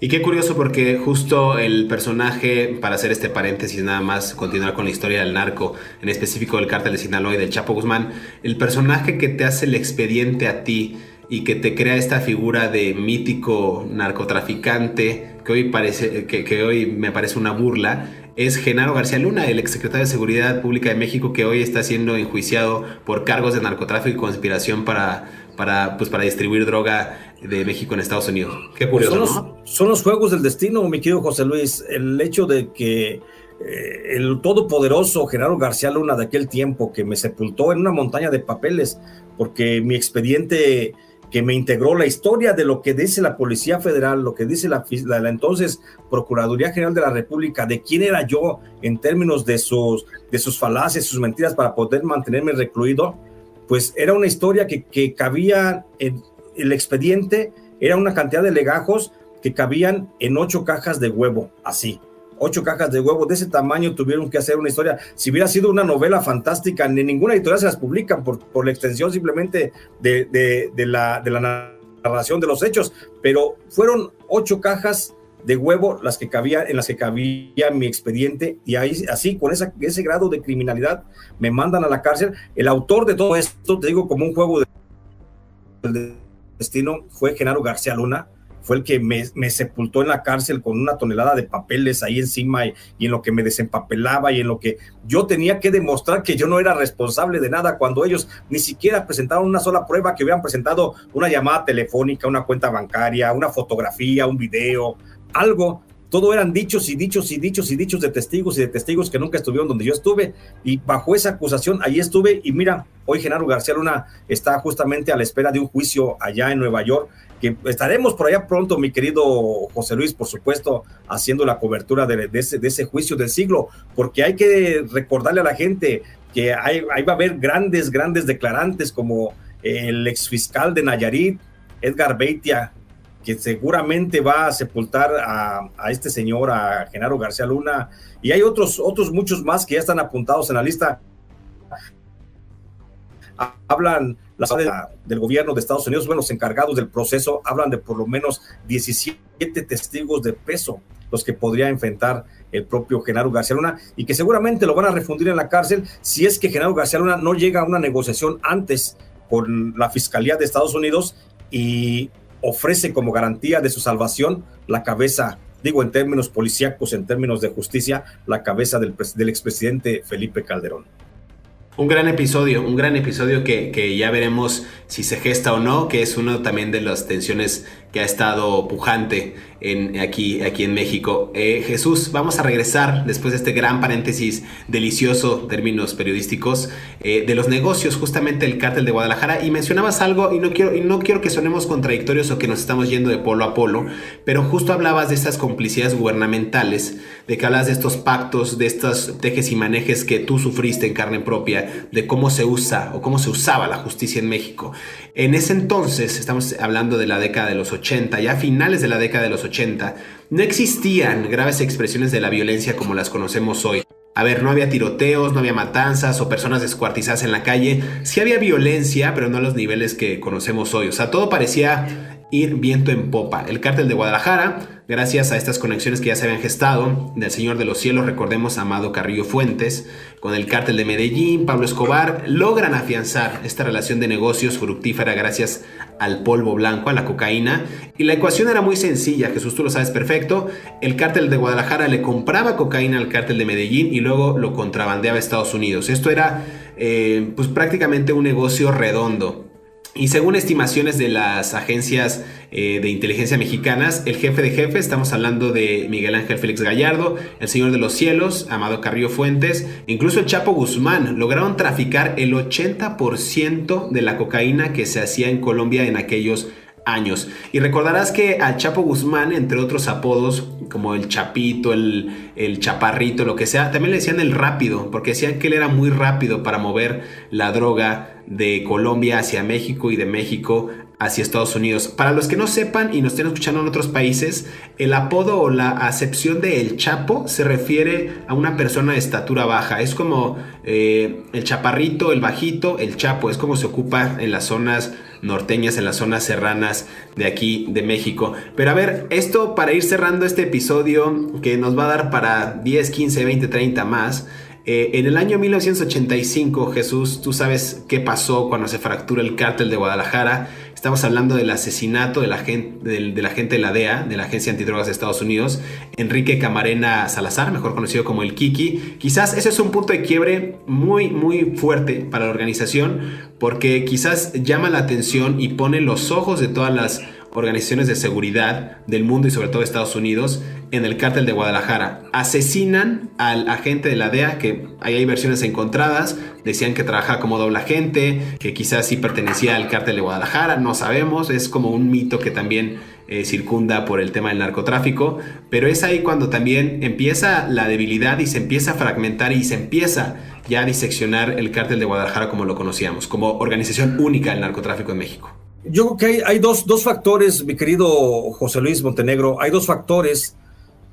Y qué curioso, porque justo el personaje, para hacer este paréntesis nada más, continuar con la historia del narco, en específico del cártel de Sinaloa y del Chapo Guzmán, el personaje que te hace el expediente a ti y que te crea esta figura de mítico narcotraficante que hoy me parece una burla, es Genaro García Luna, el exsecretario de Seguridad Pública de México, que hoy está siendo enjuiciado por cargos de narcotráfico y conspiración para distribuir droga de México en Estados Unidos. Qué curioso, ¿no? Son los juegos del destino, mi querido José Luis. El hecho de que el todopoderoso Genaro García Luna de aquel tiempo, que me sepultó en una montaña de papeles, porque mi expediente que me integró la historia de lo que dice la Policía Federal, lo que dice la entonces Procuraduría General de la República, de quién era yo en términos de sus falacias, sus mentiras para poder mantenerme recluido, pues era una historia que cabía en el expediente, era una cantidad de legajos que cabían en 8 cajas de huevo, así. 8 cajas de huevo de ese tamaño tuvieron que hacer una historia. Si hubiera sido una novela fantástica, ni ninguna editorial se las publican por la extensión simplemente de la narración de los hechos, pero fueron 8 cajas de huevo en las que cabía mi expediente, y ahí, así, con ese grado de criminalidad, me mandan a la cárcel. El autor de todo esto, te digo, como un juego del destino, fue Genaro García Luna. Fue el que me sepultó en la cárcel con una tonelada de papeles ahí encima, y en lo que me desempapelaba, y en lo que yo tenía que demostrar que yo no era responsable de nada, cuando ellos ni siquiera presentaron una sola prueba, que hubieran presentado una llamada telefónica, una cuenta bancaria, una fotografía, un video, algo. Todo eran dichos y dichos y dichos y dichos de testigos que nunca estuvieron donde yo estuve, y bajo esa acusación ahí estuve. Y mira, hoy Genaro García Luna está justamente a la espera de un juicio allá en Nueva York, que estaremos por allá pronto, mi querido José Luis, por supuesto, haciendo la cobertura de ese juicio del siglo, porque hay que recordarle a la gente que ahí va a haber grandes declarantes, como el exfiscal de Nayarit, Edgar Beitia, que seguramente va a sepultar a este señor, a Genaro García Luna, y hay otros muchos más que ya están apuntados en la lista. Hablan del gobierno de Estados Unidos, bueno, los encargados del proceso, hablan de por lo menos 17 testigos de peso, los que podría enfrentar el propio Genaro García Luna, y que seguramente lo van a refundir en la cárcel si es que Genaro García Luna no llega a una negociación antes con la Fiscalía de Estados Unidos y ofrece como garantía de su salvación la cabeza, digo en términos policíacos, en términos de justicia, la cabeza del expresidente Felipe Calderón. Un gran episodio que ya veremos si se gesta o no, que es uno también de las tensiones que ha estado pujante aquí en México. Jesús, vamos a regresar después de este gran paréntesis delicioso, términos periodísticos, de los negocios, justamente el cártel de Guadalajara, y mencionabas algo, y no quiero que sonemos contradictorios o que nos estamos yendo de polo a polo, pero justo hablabas de estas complicidades gubernamentales, de que hablas de estos pactos, de estos tejes y manejes que tú sufriste en carne propia, de cómo se usa o cómo se usaba la justicia en México. En ese entonces, estamos hablando de la década de los 80, ya finales de la década de los 80, no existían graves expresiones de la violencia como las conocemos hoy. A ver, no había tiroteos, no había matanzas o personas descuartizadas en la calle. Sí había violencia, pero no a los niveles que conocemos hoy. O sea, todo parecía ir viento en popa. El cártel de Guadalajara, gracias a estas conexiones que ya se habían gestado, del Señor de los Cielos, recordemos a Amado Carrillo Fuentes, con el cártel de Medellín, Pablo Escobar, logran afianzar esta relación de negocios fructífera gracias al polvo blanco, a la cocaína. Y la ecuación era muy sencilla, Jesús, tú lo sabes perfecto. El cártel de Guadalajara le compraba cocaína al cártel de Medellín y luego lo contrabandeaba a Estados Unidos. Esto era pues prácticamente un negocio redondo. Y según estimaciones de las agencias de inteligencia mexicanas, el jefe de jefes, estamos hablando de Miguel Ángel Félix Gallardo, el Señor de los Cielos, Amado Carrillo Fuentes, incluso el Chapo Guzmán, lograron traficar el 80% de la cocaína que se hacía en Colombia en aquellos años. Y recordarás que al Chapo Guzmán, entre otros apodos como el Chapito, el Chaparrito, lo que sea, también le decían el Rápido, porque decían que él era muy rápido para mover la droga de Colombia hacia México y de México hacia Estados Unidos. Para los que no sepan y nos estén escuchando en otros países, el apodo o la acepción de El Chapo se refiere a una persona de estatura baja. Es como el Chaparrito, el Bajito, el Chapo. Es como se ocupa en las zonas norteñas, en las zonas serranas de aquí de México. Pero a ver, esto para ir cerrando este episodio que nos va a dar para 10, 15, 20, 30 más. En el año 1985, Jesús, tú sabes qué pasó cuando se fractura el cártel de Guadalajara. Estamos hablando del asesinato del agente de la DEA, de la Agencia Antidrogas de Estados Unidos, Enrique Camarena Salazar, mejor conocido como el Kiki. Quizás ese es un punto de quiebre muy, muy fuerte para la organización, porque quizás llama la atención y pone los ojos de todas las organizaciones de seguridad del mundo y sobre todo de Estados Unidos en el cártel de Guadalajara. Asesinan al agente de la DEA, que ahí hay versiones encontradas, decían que trabajaba como doble agente, que quizás sí pertenecía al cártel de Guadalajara, no sabemos, es como un mito que también circunda por el tema del narcotráfico, pero es ahí cuando también empieza la debilidad y se empieza a fragmentar y se empieza ya a diseccionar el cártel de Guadalajara como lo conocíamos, como organización única del narcotráfico en México. Yo creo que hay dos factores, mi querido José Luis Montenegro, hay dos factores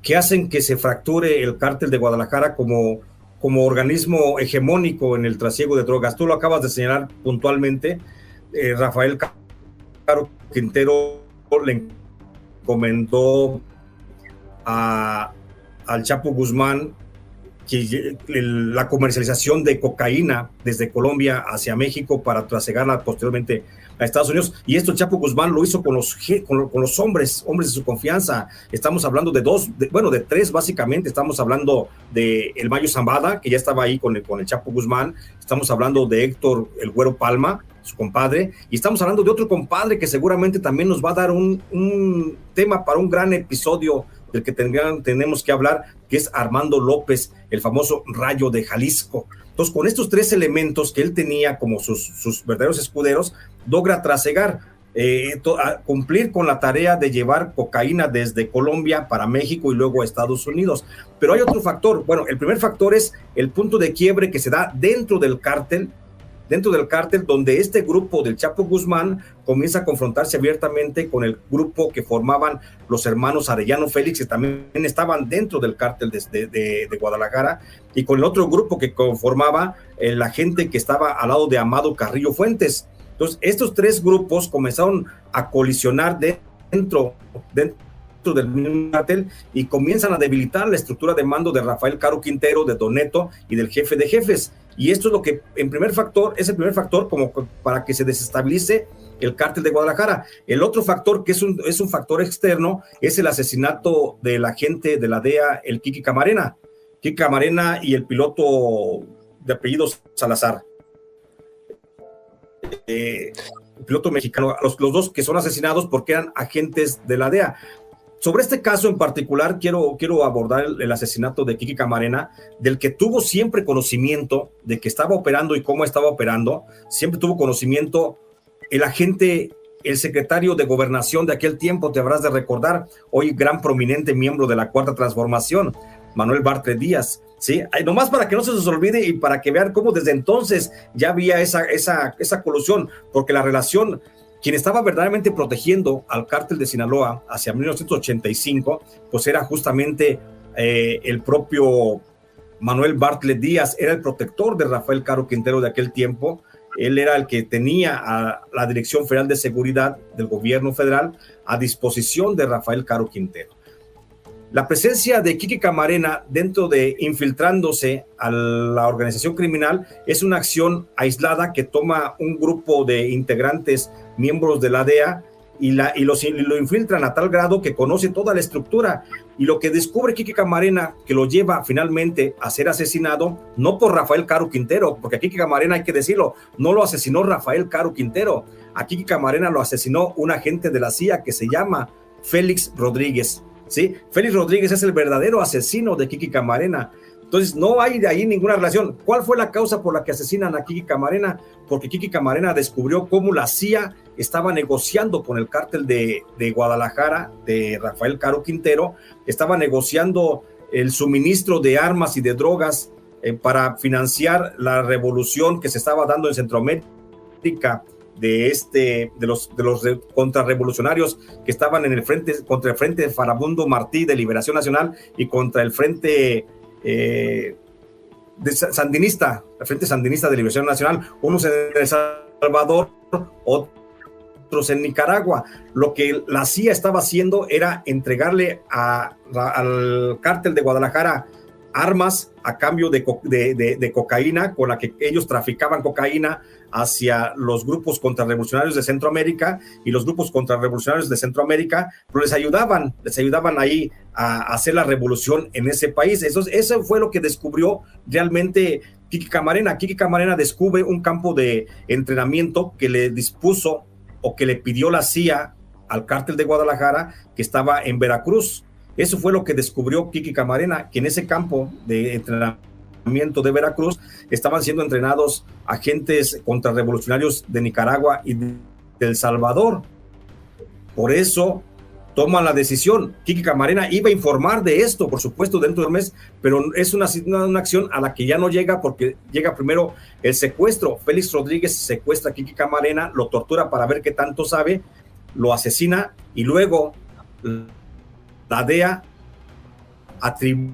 que hacen que se fracture el cártel de Guadalajara como organismo hegemónico en el trasiego de drogas. Tú lo acabas de señalar puntualmente. Rafael Caro Quintero le encomendó al Chapo Guzmán que la comercialización de cocaína desde Colombia hacia México para trasegarla posteriormente a Estados Unidos, y esto Chapo Guzmán lo hizo con los hombres de su confianza. Estamos hablando de tres básicamente. Estamos hablando de el Mayo Zambada, que ya estaba ahí con el Chapo Guzmán. Estamos hablando de Héctor el Güero Palma, su compadre, y estamos hablando de otro compadre que seguramente también nos va a dar un tema para un gran episodio del que tenemos que hablar, que es Armando López, el famoso Rayo de Jalisco. Entonces, con estos tres elementos que él tenía como sus verdaderos escuderos, logra trasegar, cumplir con la tarea de llevar cocaína desde Colombia para México y luego a Estados Unidos. Pero hay otro factor. Bueno, el primer factor es el punto de quiebre que se da dentro del cártel dentro del cártel, donde este grupo del Chapo Guzmán comienza a confrontarse abiertamente con el grupo que formaban los hermanos Arellano Félix, que también estaban dentro del cártel de Guadalajara, y con el otro grupo que conformaba la gente que estaba al lado de Amado Carrillo Fuentes. Entonces, estos tres grupos comenzaron a colisionar dentro del mismo cártel y comienzan a debilitar la estructura de mando de Rafael Caro Quintero, de Don Neto y del jefe de jefes. Y esto es lo que, es el primer factor como para que se desestabilice el cártel de Guadalajara. El otro factor, que es un factor externo, es el asesinato del agente de la DEA, el Kiki Camarena. Kiki Camarena y el piloto de apellido Salazar. El piloto mexicano, los dos que son asesinados porque eran agentes de la DEA. Sobre este caso en particular quiero abordar el asesinato de Kiki Camarena, del que tuvo siempre conocimiento de que estaba operando y cómo estaba operando. Siempre tuvo conocimiento el agente, el secretario de Gobernación de aquel tiempo, te habrás de recordar, hoy gran prominente miembro de la Cuarta Transformación, Manuel Bartlett Díaz. ¿Sí? Nomás para que no se nos olvide y para que vean cómo desde entonces ya había esa colusión, porque la relación, quien estaba verdaderamente protegiendo al cártel de Sinaloa hacia 1985, pues era justamente el propio Manuel Bartlett Díaz, era el protector de Rafael Caro Quintero de aquel tiempo. Él era el que tenía a la Dirección Federal de Seguridad del gobierno federal a disposición de Rafael Caro Quintero. La presencia de Kiki Camarena dentro de infiltrándose a la organización criminal es una acción aislada que toma un grupo de integrantes, miembros de la DEA, y lo infiltran a tal grado que conoce toda la estructura. Y lo que descubre Kiki Camarena, que lo lleva finalmente a ser asesinado, no por Rafael Caro Quintero, porque a Kiki Camarena, hay que decirlo, no lo asesinó Rafael Caro Quintero. A Kiki Camarena lo asesinó un agente de la CIA que se llama Félix Rodríguez. ¿Sí? Félix Rodríguez es el verdadero asesino de Kiki Camarena. Entonces no hay de ahí ninguna relación. ¿Cuál fue la causa por la que asesinan a Kiki Camarena? Porque Kiki Camarena descubrió cómo la CIA estaba negociando con el cártel de Guadalajara, de Rafael Caro Quintero, estaba negociando el suministro de armas y de drogas para financiar la revolución que se estaba dando en Centroamérica, de los contrarrevolucionarios que estaban en el frente, contra el Frente de Farabundo Martí de Liberación Nacional y contra el Frente Sandinista, el Frente Sandinista de Liberación Nacional, unos en El Salvador, otros en Nicaragua. Lo que la CIA estaba haciendo era entregarle al cártel de Guadalajara armas a cambio de cocaína, con la que ellos traficaban cocaína hacia los grupos contrarrevolucionarios de Centroamérica, y los grupos contrarrevolucionarios de Centroamérica pues les ayudaban ahí a hacer la revolución en ese país. Eso fue lo que descubrió realmente Kiki Camarena. Kiki Camarena descubre un campo de entrenamiento que le dispuso o que le pidió la CIA al cártel de Guadalajara, que estaba en Veracruz. Eso fue lo que descubrió Kiki Camarena, que en ese campo de entrenamiento de Veracruz estaban siendo entrenados agentes contrarrevolucionarios de Nicaragua y de El Salvador. Por eso toman la decisión. Kiki Camarena iba a informar de esto, por supuesto, dentro del mes, pero es una acción a la que ya no llega, porque llega primero el secuestro. Félix Rodríguez secuestra a Kiki Camarena, lo tortura para ver qué tanto sabe, lo asesina, y luego la DEA atribuye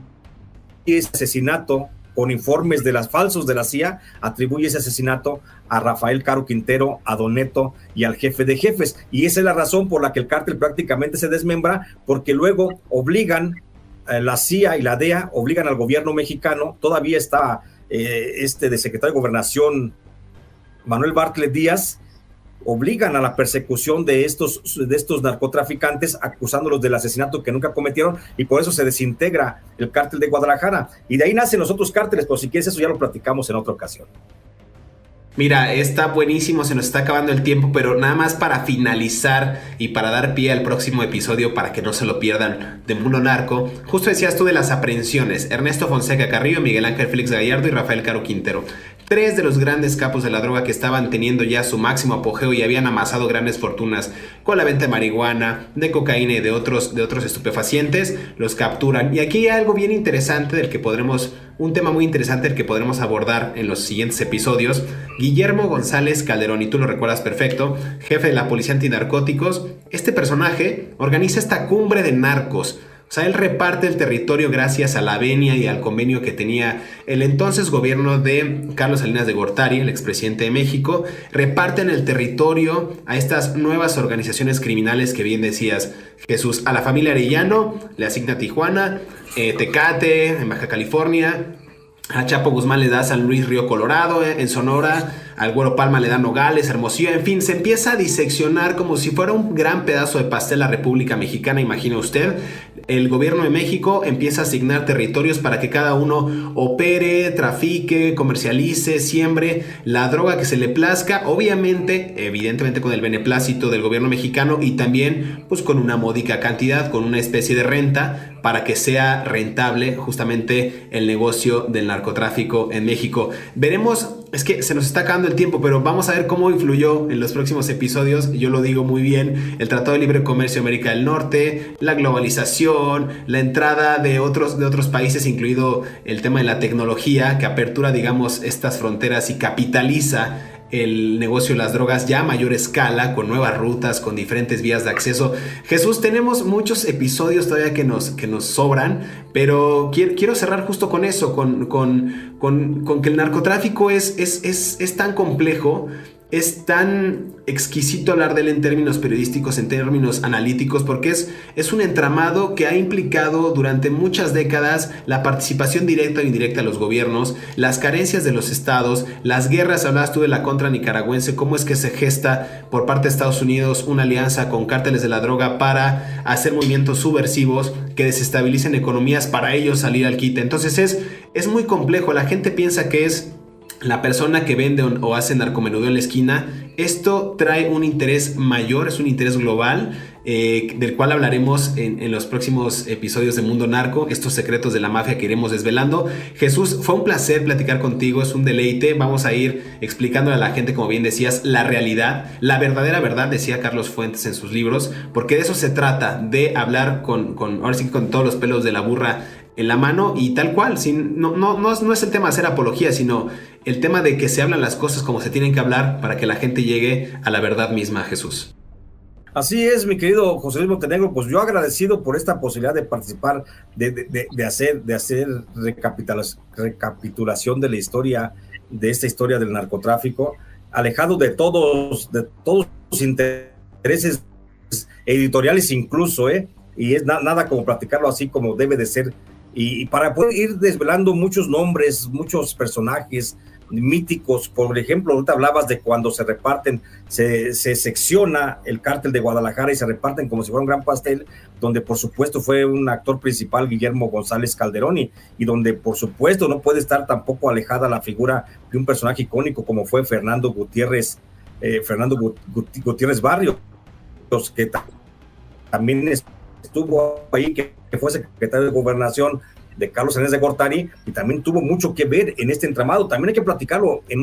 ese asesinato con informes de las falsos de la CIA, atribuye ese asesinato a Rafael Caro Quintero, a Don Neto y al jefe de jefes. Y esa es la razón por la que el cártel prácticamente se desmembra, porque luego obligan, la CIA y la DEA obligan al gobierno mexicano, todavía está de secretario de Gobernación Manuel Bartlett Díaz, obligan a la persecución de estos narcotraficantes, acusándolos del asesinato que nunca cometieron, y por eso se desintegra el cártel de Guadalajara. Y de ahí nacen los otros cárteles, pero si quieres eso ya lo platicamos en otra ocasión. Mira, está buenísimo, se nos está acabando el tiempo, pero nada más para finalizar y para dar pie al próximo episodio para que no se lo pierdan de Mundo Narco. Justo decías tú de las aprehensiones: Ernesto Fonseca Carrillo, Miguel Ángel Félix Gallardo y Rafael Caro Quintero. tres de los grandes capos de la droga que estaban teniendo ya su máximo apogeo y habían amasado grandes fortunas con la venta de marihuana, de cocaína y de otros estupefacientes, los capturan. Y aquí hay algo bien interesante un tema muy interesante del que podremos abordar en los siguientes episodios. Guillermo González Calderón, y tú lo recuerdas perfecto, jefe de la Policía Antinarcóticos. Este personaje organiza esta cumbre de narcos. O sea, él reparte el territorio gracias a la venia y al convenio que tenía el entonces gobierno de Carlos Salinas de Gortari, el expresidente de México. Reparten el territorio a estas nuevas organizaciones criminales que bien decías, Jesús. A la familia Arellano le asigna Tijuana, Tecate en Baja California. A Chapo Guzmán le da San Luis Río Colorado en Sonora, al Güero Palma le da Nogales, Hermosillo, en fin, se empieza a diseccionar como si fuera un gran pedazo de pastel la República Mexicana, imagina usted. El gobierno de México empieza a asignar territorios para que cada uno opere, trafique, comercialice, siembre la droga que se le plazca, obviamente, evidentemente con el beneplácito del gobierno mexicano y también pues con una módica cantidad, con una especie de renta para que sea rentable justamente el negocio del narcotráfico en México. Veremos, es que se nos está acabando el tiempo, pero vamos a ver cómo influyó en los próximos episodios, yo lo digo muy bien, el Tratado de Libre Comercio de América del Norte, la globalización, la entrada de otros países, incluido el tema de la tecnología, que apertura, digamos, estas fronteras y capitaliza el negocio de las drogas ya a mayor escala, con nuevas rutas, con diferentes vías de acceso. Jesús, tenemos muchos episodios todavía que nos sobran, pero quiero cerrar justo con eso, con que el narcotráfico es tan complejo, es tan exquisito hablar de él en términos periodísticos, en términos analíticos, porque es un entramado que ha implicado durante muchas décadas la participación directa o indirecta de los gobiernos, las carencias de los estados, las guerras. Hablabas tú de la contra nicaragüense, cómo es que se gesta por parte de Estados Unidos una alianza con cárteles de la droga para hacer movimientos subversivos que desestabilicen economías para ellos salir al quite. Entonces es muy complejo. La gente piensa que es la persona que vende o hace narcomenudeo en la esquina. Esto trae un interés mayor, es un interés global, del cual hablaremos en los próximos episodios de Mundo Narco, estos secretos de la mafia que iremos desvelando. Jesús, fue un placer platicar contigo, es un deleite. Vamos a ir explicándole a la gente, como bien decías, la realidad, la verdadera verdad, decía Carlos Fuentes en sus libros, porque de eso se trata, de hablar ahora sí, con todos los pelos de la burra en la mano y tal cual. No es el tema de hacer apología, sino el tema de que se hablan las cosas como se tienen que hablar para que la gente llegue a la verdad misma, Jesús. Así es, mi querido José Luis Montenegro, pues yo agradecido por esta posibilidad de participar, de hacer recapitulación de la historia, de esta historia del narcotráfico, alejado de todos los intereses editoriales incluso, y es nada como platicarlo así como debe de ser, y para poder ir desvelando muchos nombres, muchos personajes míticos. Por ejemplo, ahorita hablabas de cuando se reparten, se secciona el cártel de Guadalajara y se reparten como si fuera un gran pastel, donde por supuesto fue un actor principal Guillermo González Calderón, y donde por supuesto no puede estar tampoco alejada la figura de un personaje icónico como fue Fernando Gutiérrez Barrios, que también estuvo ahí, que fue secretario de Gobernación de Carlos Salinas de Gortari, y también tuvo mucho que ver en este entramado. También hay que platicarlo en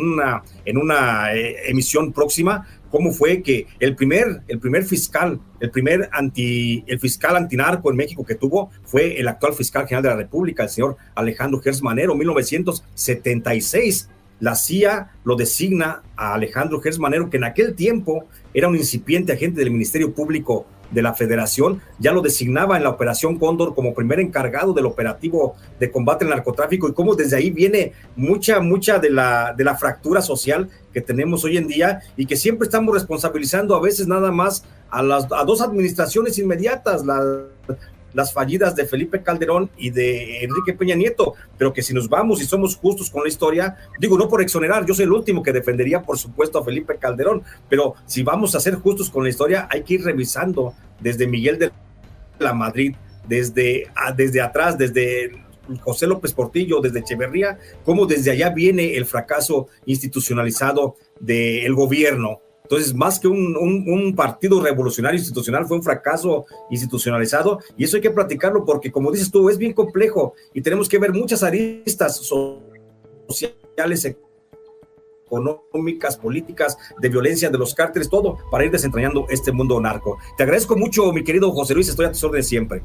una emisión próxima, cómo fue que el primer fiscal, el fiscal antinarco en México que tuvo fue el actual fiscal general de la República, el señor Alejandro Gers Manero. En 1976 la CIA lo designa a Alejandro Gers Manero, que en aquel tiempo era un incipiente agente del Ministerio Público de la Federación, ya lo designaba en la Operación Cóndor como primer encargado del operativo de combate al narcotráfico, y cómo desde ahí viene mucha de la fractura social que tenemos hoy en día, y que siempre estamos responsabilizando a veces nada más a dos administraciones inmediatas, las fallidas de Felipe Calderón y de Enrique Peña Nieto, pero que si nos vamos y somos justos con la historia, digo, no por exonerar, yo soy el último que defendería por supuesto a Felipe Calderón, pero si vamos a ser justos con la historia, hay que ir revisando desde Miguel de la Madrid, desde atrás, desde José López Portillo, desde Echeverría, cómo desde allá viene el fracaso institucionalizado del gobierno. Entonces, más que un partido revolucionario institucional, fue un fracaso institucionalizado, y eso hay que platicarlo porque, como dices tú, es bien complejo y tenemos que ver muchas aristas sociales, económicas, políticas, de violencia de los cárteles, todo para ir desentrañando este mundo narco. Te agradezco mucho, mi querido José Luis, estoy a tus órdenes siempre.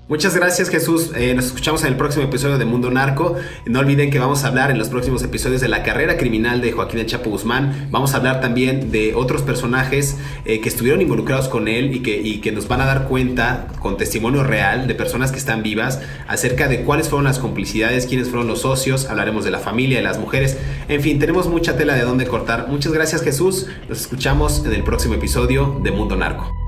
Muchas gracias, Jesús. Nos escuchamos en el próximo episodio de Mundo Narco. No olviden que vamos a hablar en los próximos episodios de la carrera criminal de Joaquín El Chapo Guzmán. Vamos a hablar también de otros personajes que estuvieron involucrados con él y que nos van a dar cuenta con testimonio real de personas que están vivas acerca de cuáles fueron las complicidades, quiénes fueron los socios. Hablaremos de la familia, de las mujeres. En fin, tenemos mucha tela de dónde cortar. Muchas gracias, Jesús. Nos escuchamos en el próximo episodio de Mundo Narco.